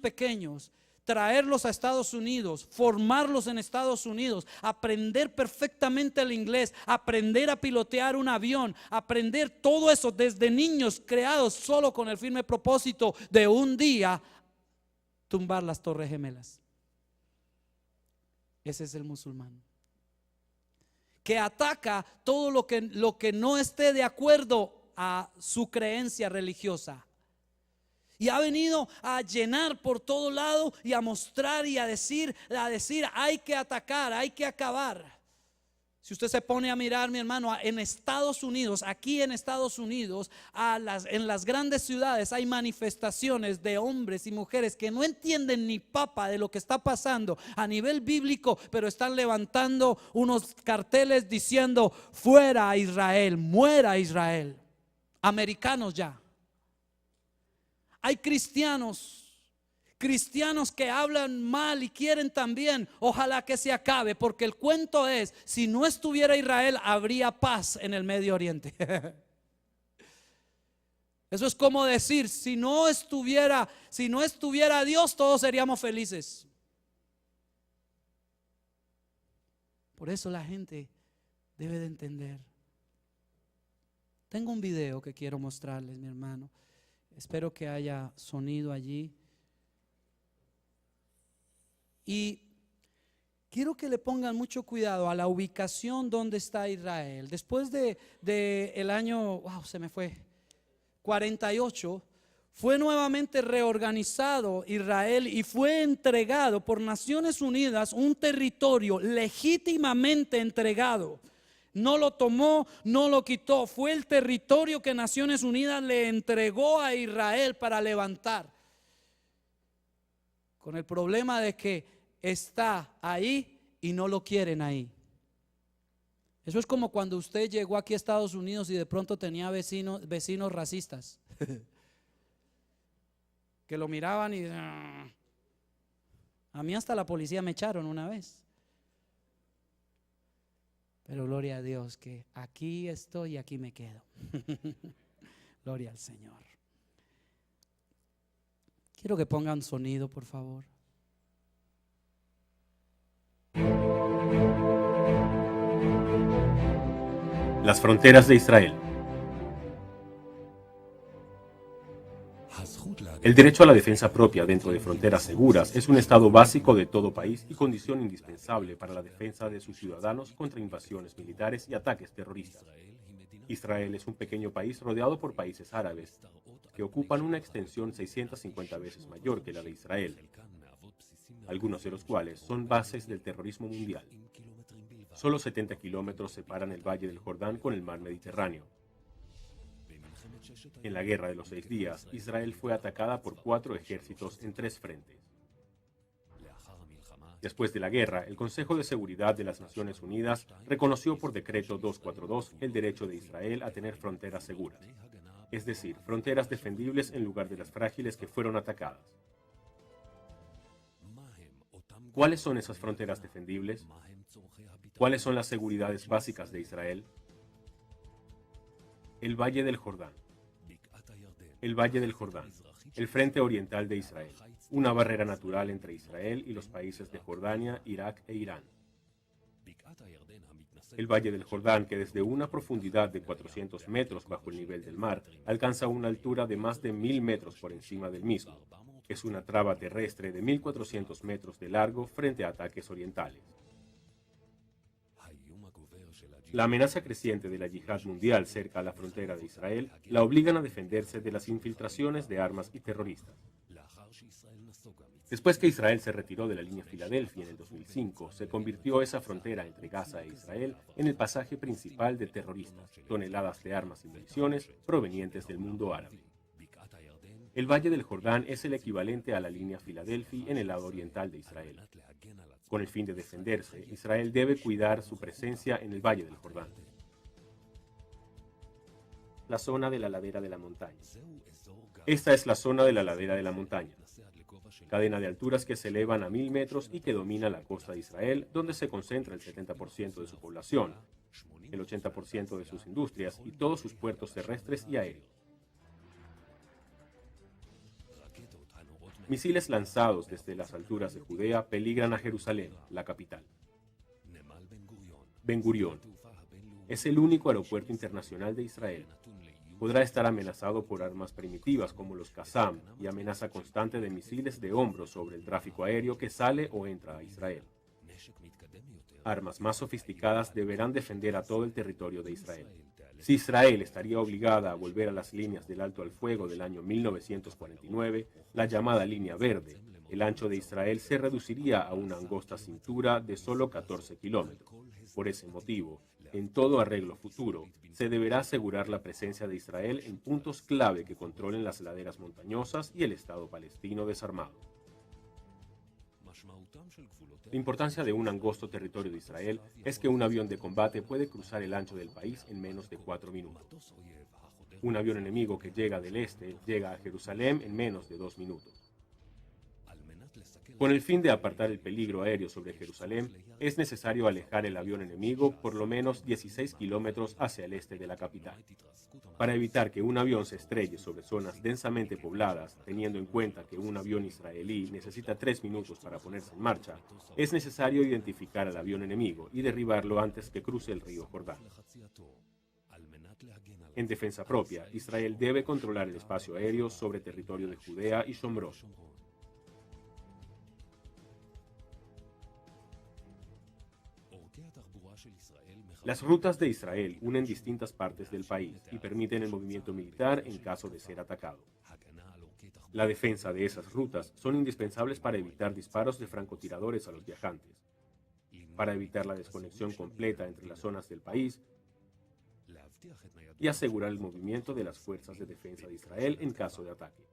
pequeños, traerlos a Estados Unidos, formarlos en Estados Unidos, aprender perfectamente el inglés, aprender a pilotear un avión, aprender todo eso desde niños creados solo con el firme propósito de un día tumbar las Torres Gemelas. Ese es el musulmán, que ataca todo lo que no esté de acuerdo a su creencia religiosa. Y ha venido a llenar por todo lado y a mostrar y a decir hay que atacar, hay que acabar. Si usted se pone a mirar, mi hermano, en Estados Unidos, aquí en Estados Unidos, en las grandes ciudades hay manifestaciones de hombres y mujeres que no entienden ni papa de lo que está pasando a nivel bíblico, pero están levantando unos carteles diciendo: fuera Israel, muera Israel. Americanos ya. Hay cristianos que hablan mal y quieren también, ojalá que se acabe, porque el cuento es: si no estuviera Israel, habría paz en el Medio Oriente. Eso es como decir, si no estuviera Dios, todos seríamos felices. Por eso la gente debe de entender. Tengo un video que quiero mostrarles, mi hermano. Espero que haya sonido allí. Y quiero que le pongan mucho cuidado a la ubicación donde está Israel. Después de el año, se me fue, 48, fue nuevamente reorganizado Israel y fue entregado por Naciones Unidas, un territorio legítimamente entregado. No lo tomó, no lo quitó. Fue el territorio que Naciones Unidas le entregó a Israel para levantar. Con el problema de que está ahí y no lo quieren ahí. Eso es como cuando usted llegó aquí a Estados Unidos y de pronto tenía vecinos racistas que lo miraban y a mí hasta la policía me echaron una vez. Pero gloria a Dios que aquí estoy y aquí me quedo. Gloria al Señor. Quiero que pongan sonido, por favor.
Las fronteras de Israel. El derecho a la defensa propia dentro de fronteras seguras es un estado básico de todo país y condición indispensable para la defensa de sus ciudadanos contra invasiones militares y ataques terroristas. Israel es un pequeño país rodeado por países árabes que ocupan una extensión 650 veces mayor que la de Israel, algunos de los cuales son bases del terrorismo mundial. Solo 70 kilómetros separan el Valle del Jordán con el mar Mediterráneo. En la Guerra de los 6 días, Israel fue atacada por 4 ejércitos en 3 frentes. Después de la guerra, el Consejo de Seguridad de las Naciones Unidas reconoció por decreto 242 el derecho de Israel a tener fronteras seguras, es decir, fronteras defendibles en lugar de las frágiles que fueron atacadas. ¿Cuáles son esas fronteras defendibles? ¿Cuáles son las seguridades básicas de Israel? El Valle del Jordán. El Valle del Jordán, el frente oriental de Israel, una barrera natural entre Israel y los países de Jordania, Irak e Irán. El Valle del Jordán, que desde una profundidad de 400 metros bajo el nivel del mar, alcanza una altura de más de 1000 metros por encima del mismo. Es una traba terrestre de 1400 metros de largo frente a ataques orientales. La amenaza creciente de la yihad mundial cerca a la frontera de Israel la obligan a defenderse de las infiltraciones de armas y terroristas. Después que Israel se retiró de la línea Filadelfia en el 2005, se convirtió esa frontera entre Gaza e Israel en el pasaje principal de terroristas, toneladas de armas y municiones provenientes del mundo árabe. El Valle del Jordán es el equivalente a la línea Filadelfia en el lado oriental de Israel. Con el fin de defenderse, Israel debe cuidar su presencia en el Valle del Jordán. La zona de la ladera de la montaña. Esta es la zona de la ladera de la montaña, cadena de alturas que se elevan a 1000 metros y que domina la costa de Israel, donde se concentra el 70% de su población, el 80% de sus industrias y todos sus puertos terrestres y aéreos. Misiles lanzados desde las alturas de Judea peligran a Jerusalén, la capital. Ben Gurión es el único aeropuerto internacional de Israel. Podrá estar amenazado por armas primitivas como los Qassam y amenaza constante de misiles de hombro sobre el tráfico aéreo que sale o entra a Israel. Armas más sofisticadas deberán defender a todo el territorio de Israel. Si Israel estaría obligada a volver a las líneas del alto al fuego del año 1949, la llamada línea verde, el ancho de Israel se reduciría a una angosta cintura de solo 14 kilómetros. Por ese motivo, en todo arreglo futuro, se deberá asegurar la presencia de Israel en puntos clave que controlen las laderas montañosas y el Estado palestino desarmado. La importancia de un angosto territorio de Israel es que un avión de combate puede cruzar el ancho del país en menos de 4 minutos. Un avión enemigo que llega del este llega a Jerusalén en menos de 2 minutos. Con el fin de apartar el peligro aéreo sobre Jerusalén, es necesario alejar el avión enemigo por lo menos 16 kilómetros hacia el este de la capital. Para evitar que un avión se estrelle sobre zonas densamente pobladas, teniendo en cuenta que un avión israelí necesita 3 minutos para ponerse en marcha, es necesario identificar al avión enemigo y derribarlo antes que cruce el río Jordán. En defensa propia, Israel debe controlar el espacio aéreo sobre territorio de Judea y Shomrón. Las rutas de Israel unen distintas partes del país y permiten el movimiento militar en caso de ser atacado. La defensa de esas rutas son indispensables para evitar disparos de francotiradores a los viajantes, para evitar la desconexión completa entre las zonas del país y asegurar el movimiento de las fuerzas de defensa de Israel en caso de ataque.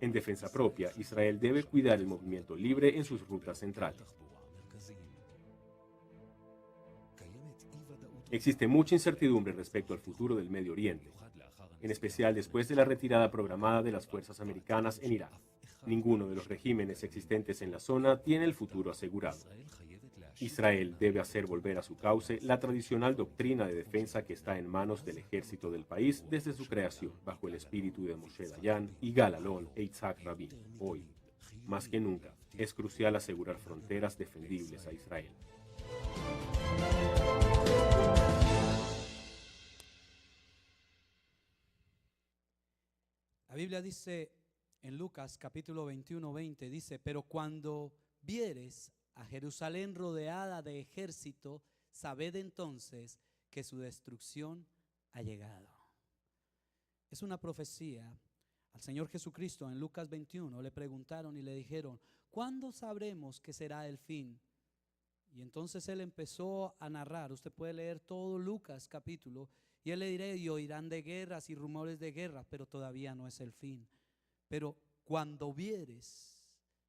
En defensa propia, Israel debe cuidar el movimiento libre en sus rutas centrales. Existe mucha incertidumbre respecto al futuro del Medio Oriente, en especial después de la retirada programada de las fuerzas americanas en Irak. Ninguno de los regímenes existentes en la zona tiene el futuro asegurado. Israel debe hacer volver a su cauce la tradicional doctrina de defensa que está en manos del ejército del país desde su creación, bajo el espíritu de Moshe Dayan, Yigal Allon e Yitzhak Rabin. Hoy, más que nunca, es crucial asegurar fronteras defendibles a Israel.
La Biblia dice en Lucas capítulo 21:20, dice: pero cuando vieres a Jerusalén rodeada de ejército, sabed entonces que su destrucción ha llegado. Es una profecía. Al Señor Jesucristo en Lucas 21 le preguntaron y le dijeron: ¿cuándo sabremos que será el fin? Y entonces él empezó a narrar. Usted puede leer todo Lucas capítulo y él le dirá: y oirán de guerras y rumores de guerras, pero todavía no es el fin. Pero cuando vieres,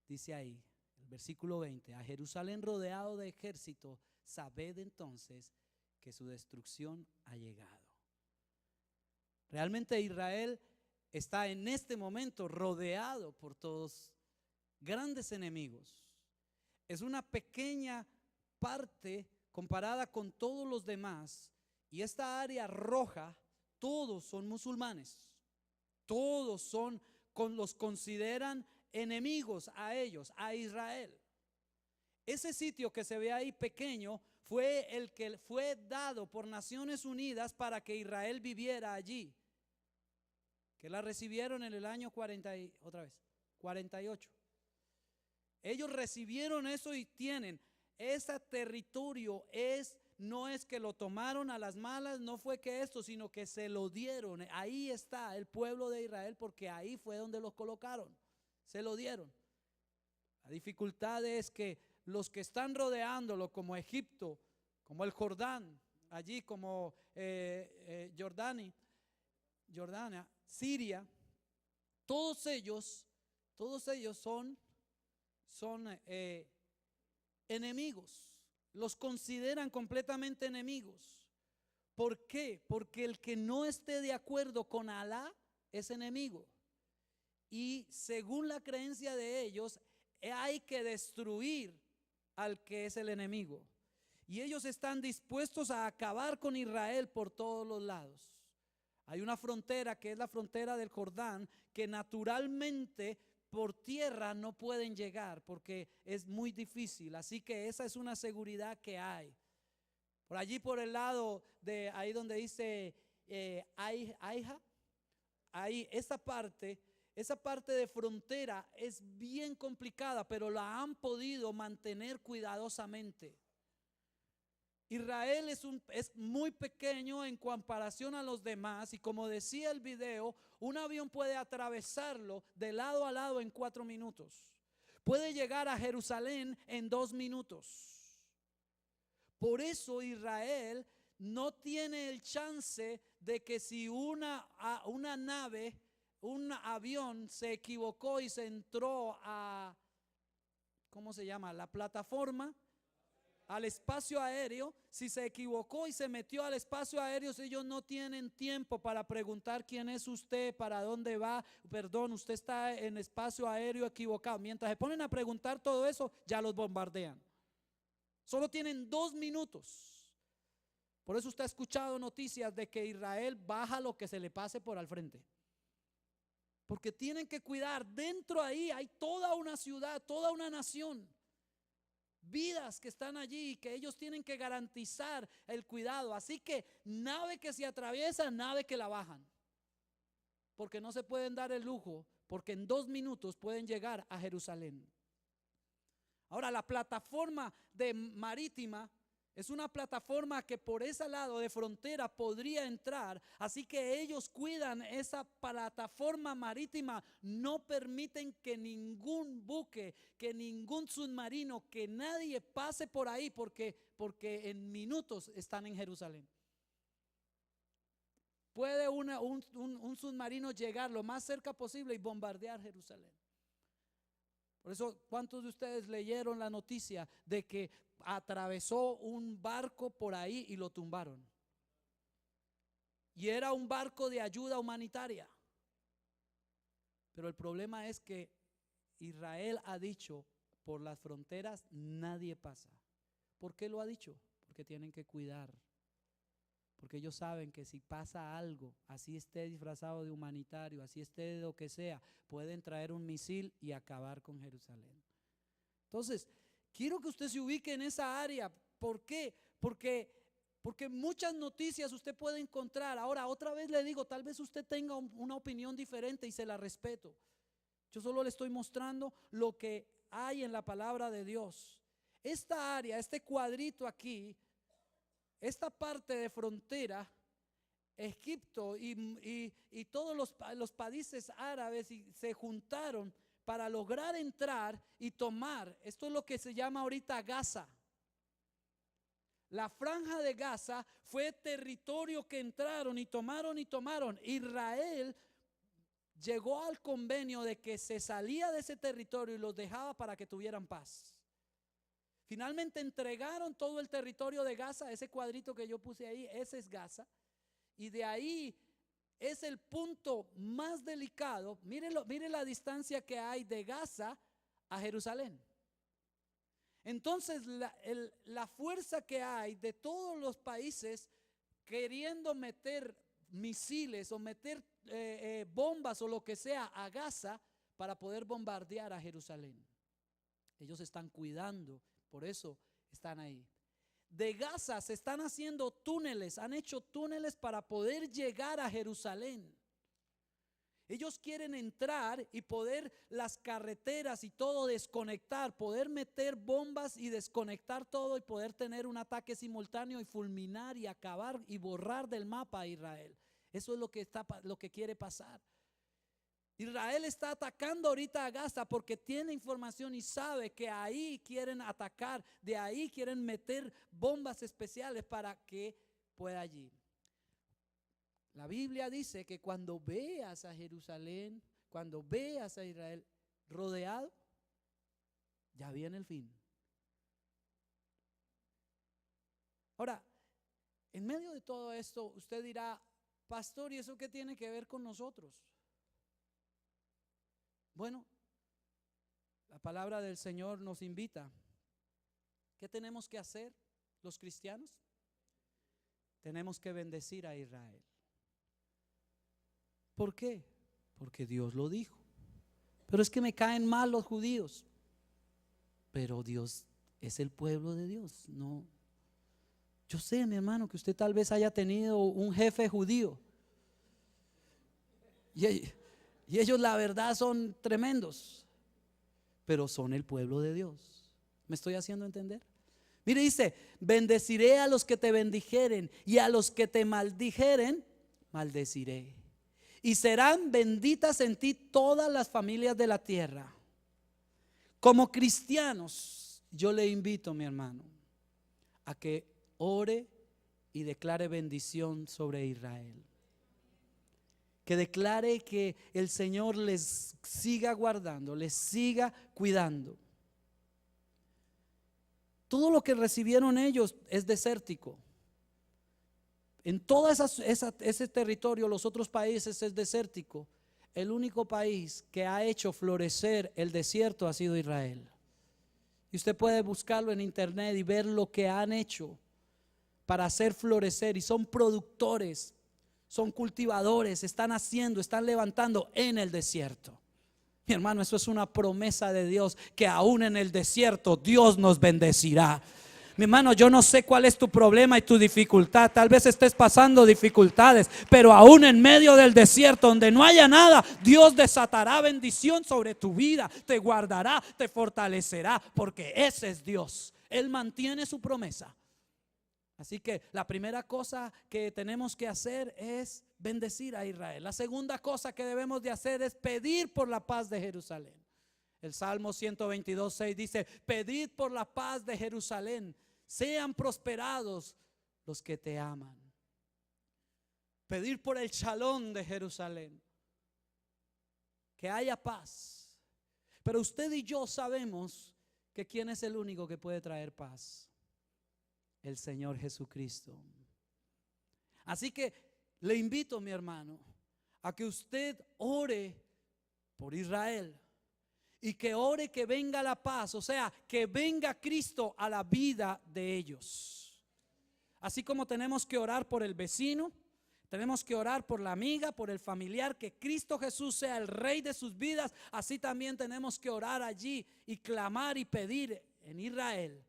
dice ahí el versículo 20, a Jerusalén rodeado de ejército, sabed entonces que su destrucción ha llegado. Realmente Israel está en este momento rodeado por todos grandes enemigos. Es una pequeña parte comparada con todos los demás. Y esta área roja, todos son musulmanes. Todos los consideran enemigos a ellos, a Israel. Ese sitio que se ve ahí pequeño fue el que fue dado por Naciones Unidas para que Israel viviera allí, que la recibieron en el año 48. Ellos recibieron eso y tienen ese territorio. No es que lo tomaron a las malas, no fue que esto, sino que se lo dieron. Ahí está el pueblo de Israel, porque ahí fue donde los colocaron, se lo dieron. La dificultad es que los que están rodeándolo, como Egipto, como el Jordán, allí como Jordania, Siria, todos ellos son enemigos, los consideran completamente enemigos. ¿Por qué? Porque el que no esté de acuerdo con Alá es enemigo. Y según la creencia de ellos, hay que destruir al que es el enemigo. Y ellos están dispuestos a acabar con Israel por todos los lados. Hay una frontera que es la frontera del Jordán, que naturalmente por tierra no pueden llegar porque es muy difícil. Así que esa es una seguridad que hay. Por allí, por el lado de ahí donde dice Aija, ahí esa parte de frontera es bien complicada, pero la han podido mantener cuidadosamente. Israel es muy pequeño en comparación a los demás, y como decía el video, un avión puede atravesarlo de lado a lado en 4 minutos. Puede llegar a Jerusalén en 2 minutos. Por eso Israel no tiene el chance de que si una nave, un avión se equivocó y se entró a, ¿cómo se llama?, la plataforma, al espacio aéreo, si se equivocó y se metió al espacio aéreo, ellos no tienen tiempo para preguntar quién es usted, para dónde va, perdón, usted está en espacio aéreo equivocado. Mientras se ponen a preguntar todo eso, ya los bombardean. Solo tienen 2 minutos. Por eso usted ha escuchado noticias de que Israel baja lo que se le pase por al frente. Porque tienen que cuidar, dentro ahí hay toda una ciudad, toda una nación, vidas que están allí y que ellos tienen que garantizar el cuidado. Así que nave que se atraviesa, nave que la bajan, porque no se pueden dar el lujo, porque en 2 minutos pueden llegar a Jerusalén. Ahora, la plataforma marítima es una plataforma que por ese lado de frontera podría entrar. Así que ellos cuidan esa plataforma marítima. No permiten que ningún buque, que ningún submarino, que nadie pase por ahí, porque en minutos están en Jerusalén. Puede un submarino llegar lo más cerca posible y bombardear Jerusalén. Por eso, ¿cuántos de ustedes leyeron la noticia de que atravesó un barco por ahí y lo tumbaron? Y era un barco de ayuda humanitaria. Pero el problema es que Israel ha dicho, por las fronteras nadie pasa. ¿Por qué lo ha dicho? Porque tienen que cuidar. Porque ellos saben que si pasa algo, así esté disfrazado de humanitario, así esté de lo que sea, pueden traer un misil y acabar con Jerusalén. Entonces, quiero que usted se ubique en esa área. ¿Por qué? Porque muchas noticias usted puede encontrar. Ahora, otra vez le digo, tal vez usted tenga una opinión diferente y se la respeto. Yo solo le estoy mostrando lo que hay en la palabra de Dios. Esta área, este cuadrito aquí, esta parte de frontera, Egipto y todos los países árabes se juntaron para lograr entrar y tomar. Esto es lo que se llama ahorita Gaza. La franja de Gaza fue territorio que entraron y tomaron y tomaron. Israel llegó al convenio de que se salía de ese territorio y los dejaba para que tuvieran paz. Finalmente entregaron todo el territorio de Gaza. Ese cuadrito que yo puse ahí, ese es Gaza. Y de ahí es el punto más delicado. Mire la distancia que hay de Gaza a Jerusalén. Entonces la fuerza que hay de todos los países queriendo meter misiles o meter bombas o lo que sea a Gaza para poder bombardear a Jerusalén. Ellos están cuidando. Por eso están ahí. De Gaza se están haciendo túneles, han hecho túneles para poder llegar a Jerusalén. Ellos quieren entrar y poder las carreteras y todo desconectar, poder meter bombas y desconectar todo y poder tener un ataque simultáneo y fulminar y acabar y borrar del mapa a Israel. Eso es lo que quiere pasar. Israel está atacando ahorita a Gaza porque tiene información y sabe que ahí quieren atacar, de ahí quieren meter bombas especiales para que pueda allí. La Biblia dice que cuando veas a Jerusalén, cuando veas a Israel rodeado, ya viene el fin. Ahora, en medio de todo esto, usted dirá, pastor, ¿y eso qué tiene que ver con nosotros? Bueno, la palabra del Señor nos invita. ¿Qué tenemos que hacer los cristianos? Tenemos que bendecir a Israel. ¿Por qué? Porque Dios lo dijo. Pero es que me caen mal los judíos. Pero Dios es el pueblo de Dios. No. Yo sé, mi hermano, que usted tal vez haya tenido un jefe judío. Y ellos la verdad son tremendos. Pero son el pueblo de Dios. ¿Me estoy haciendo entender? Mire, dice, bendeciré a los que te bendijeren y a los que te maldijeren, maldeciré. Y serán benditas en ti todas las familias de la tierra. Como cristianos, yo le invito, mi hermano, a que ore y declare bendición sobre Israel. Que declare que el Señor les siga guardando, les siga cuidando. Todo lo que recibieron ellos es desértico. En todo ese territorio, los otros países es desértico. El único país que ha hecho florecer el desierto ha sido Israel. Y usted puede buscarlo en internet y ver lo que han hecho para hacer florecer. Y son productores, son cultivadores, están haciendo, están levantando en el desierto. Mi hermano, eso es una promesa de Dios, que aún en el desierto Dios nos bendecirá. Mi hermano, yo no sé cuál es tu problema y tu dificultad. Tal vez estés pasando dificultades, pero aún en medio del desierto donde no haya nada, Dios desatará bendición sobre tu vida, te guardará, te fortalecerá, porque ese es Dios. Él mantiene su promesa. Así que la primera cosa que tenemos que hacer es bendecir a Israel. La segunda cosa que debemos de hacer es pedir por la paz de Jerusalén. El Salmo 122:6 dice: pedid por la paz de Jerusalén, sean prosperados los que te aman. Pedir por el shalom de Jerusalén, que haya paz. Pero usted y yo sabemos que ¿quién es el único que puede traer paz? El Señor Jesucristo. Así que le invito, mi hermano, a que usted ore por Israel. Y que ore que venga la paz, o sea, que venga Cristo a la vida de ellos. Así como tenemos que orar por el vecino, tenemos que orar por la amiga, por el familiar, que Cristo Jesús sea el rey de sus vidas. Así también tenemos que orar allí y clamar y pedir en Israel: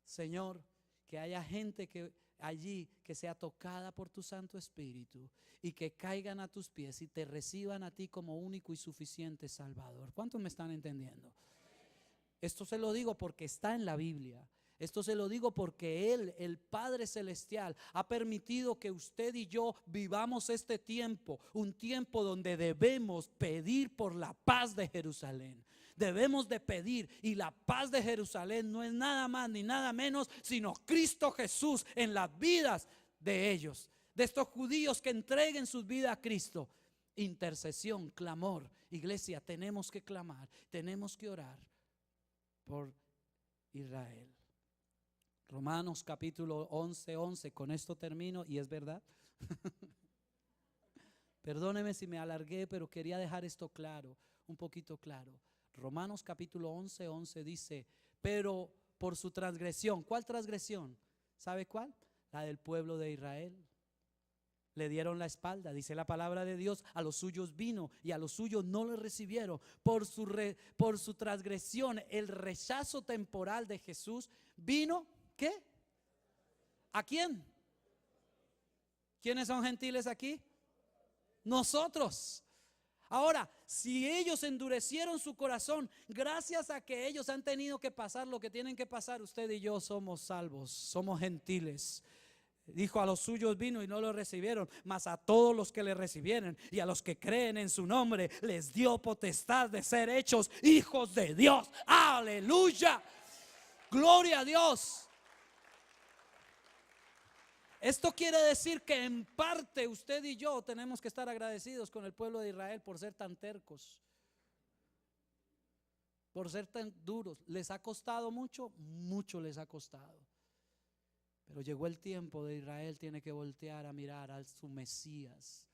Señor, que haya gente que allí que sea tocada por tu Santo Espíritu y que caigan a tus pies y te reciban a ti como único y suficiente Salvador. ¿Cuántos me están entendiendo? Esto se lo digo porque está en la Biblia. Esto se lo digo porque Él, el Padre Celestial, ha permitido que usted y yo vivamos este tiempo, un tiempo donde debemos pedir por la paz de Jerusalén. Debemos de pedir, y la paz de Jerusalén no es nada más ni nada menos sino Cristo Jesús en las vidas de ellos, de estos judíos que entreguen sus vidas a Cristo. Intercesión, clamor. Iglesia, tenemos que clamar, tenemos que orar por Israel. Romanos capítulo 11:11, con esto termino y es verdad. Perdóneme si me alargué, pero quería dejar esto claro, un poquito claro. Romanos capítulo 11:11 dice: pero por su transgresión. ¿Cuál transgresión? ¿Sabe cuál? La del pueblo de Israel. Le dieron la espalda, dice la palabra de Dios. A los suyos vino y a los suyos no le recibieron. Por su transgresión, el rechazo temporal de Jesús vino, ¿qué? ¿A quién? ¿Quiénes son gentiles aquí? Nosotros. Ahora, si ellos endurecieron su corazón, gracias a que ellos han tenido que pasar lo que tienen que pasar, usted y yo somos salvos, somos gentiles. Dijo: a los suyos vino y no lo recibieron, mas a todos los que le recibieron y a los que creen en su nombre les dio potestad de ser hechos hijos de Dios. Aleluya, gloria a Dios. Esto quiere decir que en parte usted y yo tenemos que estar agradecidos con el pueblo de Israel por ser tan tercos, por ser tan duros. ¿Les ha costado mucho? Mucho les ha costado. Pero llegó el tiempo de Israel tiene que voltear a mirar a su Mesías,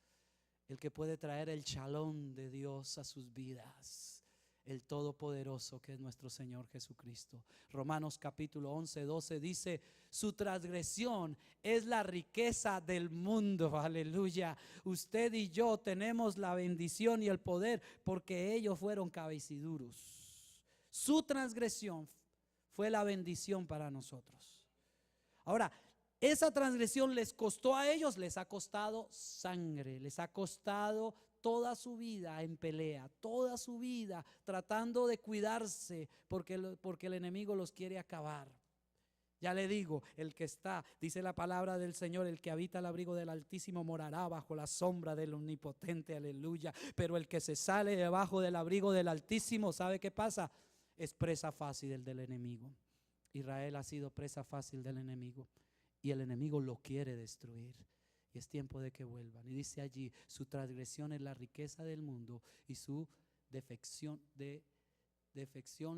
el que puede traer el shalom de Dios a sus vidas, el Todopoderoso que es nuestro Señor Jesucristo. Romanos capítulo 11, 12 dice: su transgresión es la riqueza del mundo. Aleluya. Usted y yo tenemos la bendición y el poder porque ellos fueron cabeciduros. Su transgresión fue la bendición para nosotros. Ahora, esa transgresión les costó a ellos, les ha costado sangre, les ha costado toda su vida en pelea, toda su vida tratando de cuidarse porque el enemigo los quiere acabar. Ya le digo, el que está, dice la palabra del Señor, el que habita al abrigo del Altísimo morará bajo la sombra del Omnipotente, aleluya. Pero el que se sale debajo del abrigo del Altísimo, ¿sabe qué pasa? Es presa fácil del enemigo. Israel ha sido presa fácil del enemigo y el enemigo lo quiere destruir. Y es tiempo de que vuelvan. Y dice allí: su transgresión es la riqueza del mundo y su defección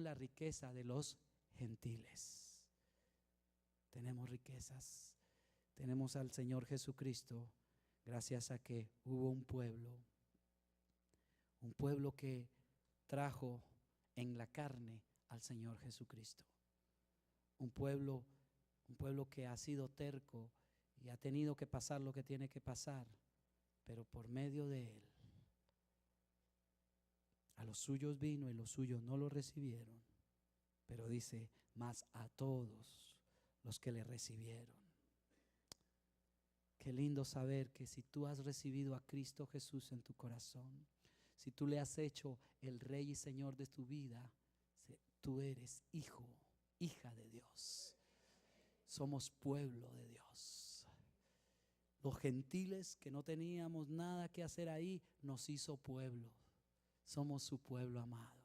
la riqueza de los gentiles. Tenemos riquezas, tenemos al Señor Jesucristo, gracias a que hubo un pueblo que trajo en la carne al Señor Jesucristo. Un pueblo que ha sido terco y ha tenido que pasar lo que tiene que pasar, pero por medio de Él. A los suyos vino y los suyos no lo recibieron, pero dice: mas a todos los que le recibieron. Qué lindo saber que si tú has recibido a Cristo Jesús en tu corazón, si tú le has hecho el Rey y Señor de tu vida, tú eres hijo, hija de Dios. Somos pueblo de Dios. Los gentiles que no teníamos nada que hacer ahí, nos hizo pueblo. Somos su pueblo amado.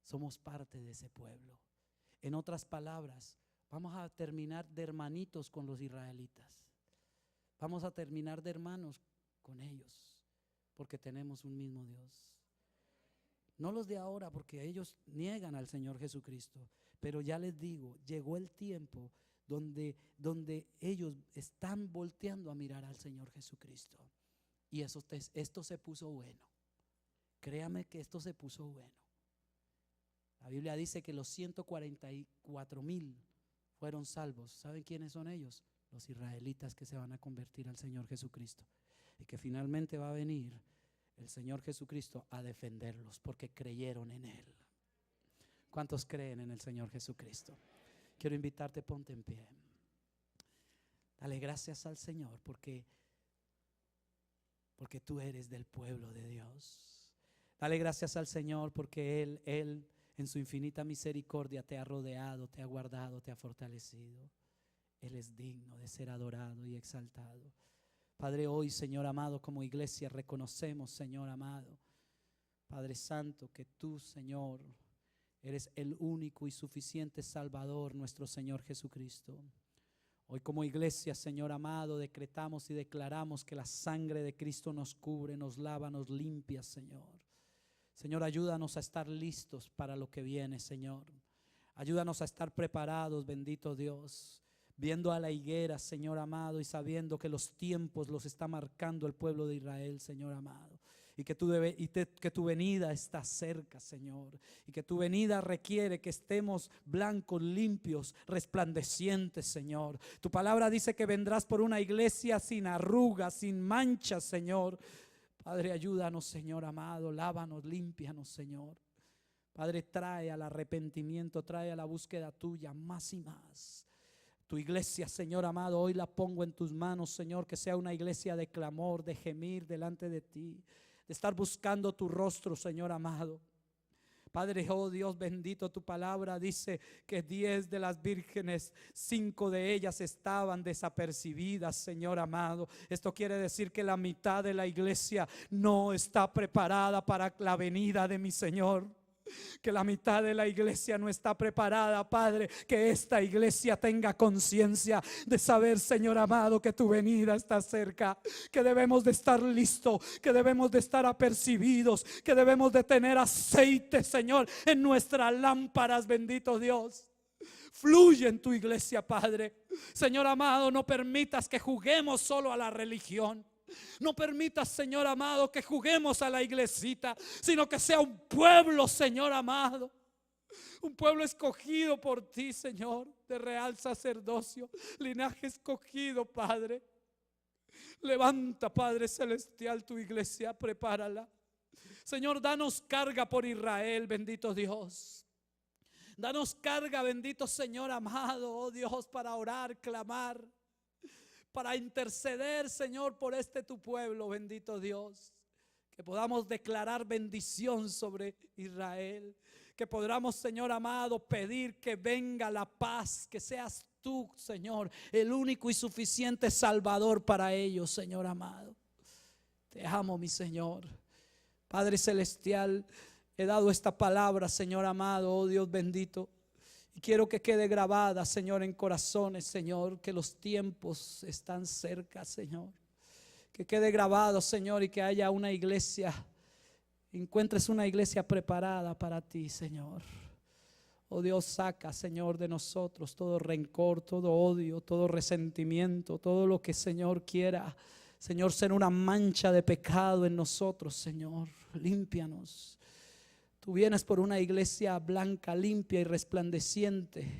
Somos parte de ese pueblo. En otras palabras, vamos a terminar de hermanitos con los israelitas. Vamos a terminar de hermanos con ellos, porque tenemos un mismo Dios. No los de ahora, porque ellos niegan al Señor Jesucristo. Pero ya les digo, llegó el tiempo donde ellos están volteando a mirar al Señor Jesucristo. Y esto se puso bueno. Créame que esto se puso bueno. La Biblia dice que los 144,000 fueron salvos. ¿Saben quiénes son ellos? Los israelitas que se van a convertir al Señor Jesucristo. Y que finalmente va a venir el Señor Jesucristo a defenderlos porque creyeron en Él. ¿Cuántos creen en el Señor Jesucristo? Quiero invitarte, ponte en pie. Dale gracias al Señor porque tú eres del pueblo de Dios. Dale gracias al Señor porque Él en su infinita misericordia te ha rodeado, te ha guardado, te ha fortalecido. Él es digno de ser adorado y exaltado. Padre, hoy, Señor amado, como iglesia reconocemos, Señor amado, Padre Santo, que tú, Señor, eres el único y suficiente Salvador, nuestro Señor Jesucristo. Hoy como iglesia, Señor amado, decretamos y declaramos que la sangre de Cristo nos cubre, nos lava, nos limpia, Señor. Señor, ayúdanos a estar listos para lo que viene, Señor. Ayúdanos a estar preparados, bendito Dios, viendo a la higuera, Señor amado, y sabiendo que los tiempos los está marcando el pueblo de Israel, Señor amado. Y que tu venida está cerca, Señor. Y que tu venida requiere que estemos blancos, limpios, resplandecientes, Señor. Tu palabra dice que vendrás por una iglesia sin arrugas, sin manchas, Señor. Padre, ayúdanos, Señor amado. Lávanos, límpianos, Señor. Padre, trae al arrepentimiento, trae a la búsqueda tuya más y más. Tu iglesia, Señor amado, hoy la pongo en tus manos, Señor, que sea una iglesia de clamor, de gemir delante de ti, de estar buscando tu rostro, Señor amado. Padre, oh Dios bendito, tu palabra dice que 10 de las vírgenes, 5 de ellas estaban desapercibidas, Señor amado. Esto quiere decir que la mitad de la iglesia no está preparada para la venida de mi Señor. que la mitad de la iglesia no está preparada, Padre. Que esta iglesia tenga conciencia de saber, Señor amado, que tu venida está cerca, que debemos de estar listos, que debemos de estar apercibidos, que debemos de tener aceite, Señor, en nuestras lámparas, bendito Dios. Fluye en tu iglesia, Padre. Señor amado, no permitas que juguemos solo a la religión. No permitas, Señor amado, que juguemos a la iglesita, sino que sea un pueblo, Señor amado, un pueblo escogido por ti, Señor, de real sacerdocio, linaje escogido, Padre. Levanta, Padre celestial, tu iglesia, prepárala. Señor, danos carga por Israel, bendito Dios. Danos carga, bendito Señor amado, oh Dios, para orar, clamar, para interceder, Señor, por este tu pueblo, bendito Dios. Que podamos declarar bendición sobre Israel. Que podamos, Señor amado, pedir que venga la paz. Que seas tú, Señor, el único y suficiente Salvador para ellos, Señor amado. Te amo, mi Señor. Padre celestial, he dado esta palabra, Señor amado, oh Dios bendito. Y quiero que quede grabada, Señor, en corazones, Señor, que los tiempos están cerca, Señor. Que quede grabado, Señor, y que haya una iglesia, encuentres una iglesia preparada para ti, Señor. Oh Dios, saca, Señor, de nosotros todo rencor, todo odio, todo resentimiento, todo lo que, Señor, quiera, Señor, ser una mancha de pecado en nosotros, Señor. Límpianos. Tú vienes por una iglesia blanca, limpia y resplandeciente.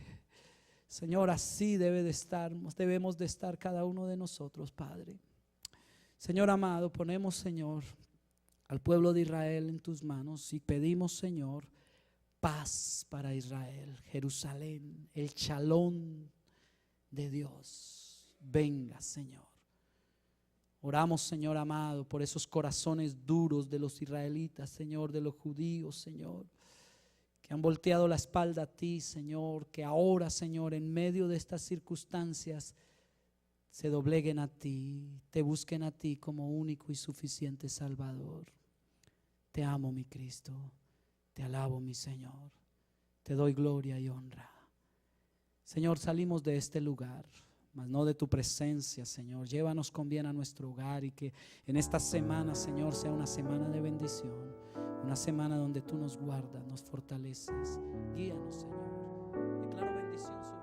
Señor, así debemos de estar cada uno de nosotros, Padre. Señor amado, ponemos, Señor, al pueblo de Israel en tus manos y pedimos, Señor, paz para Israel, Jerusalén, el Shalom de Dios. Venga, Señor. Oramos, Señor amado, por esos corazones duros de los israelitas, Señor, de los judíos, Señor, que han volteado la espalda a ti, Señor, que ahora, Señor, en medio de estas circunstancias se dobleguen a ti, te busquen a ti como único y suficiente Salvador. Te amo, mi Cristo, te alabo, mi Señor, te doy gloria y honra. Señor, salimos de este lugar, mas no de tu presencia, Señor. Llévanos con bien a nuestro hogar y que en esta semana, Señor, sea una semana de bendición, una semana donde tú nos guardas, nos fortaleces. Guíanos, Señor. Declaro bendición sobre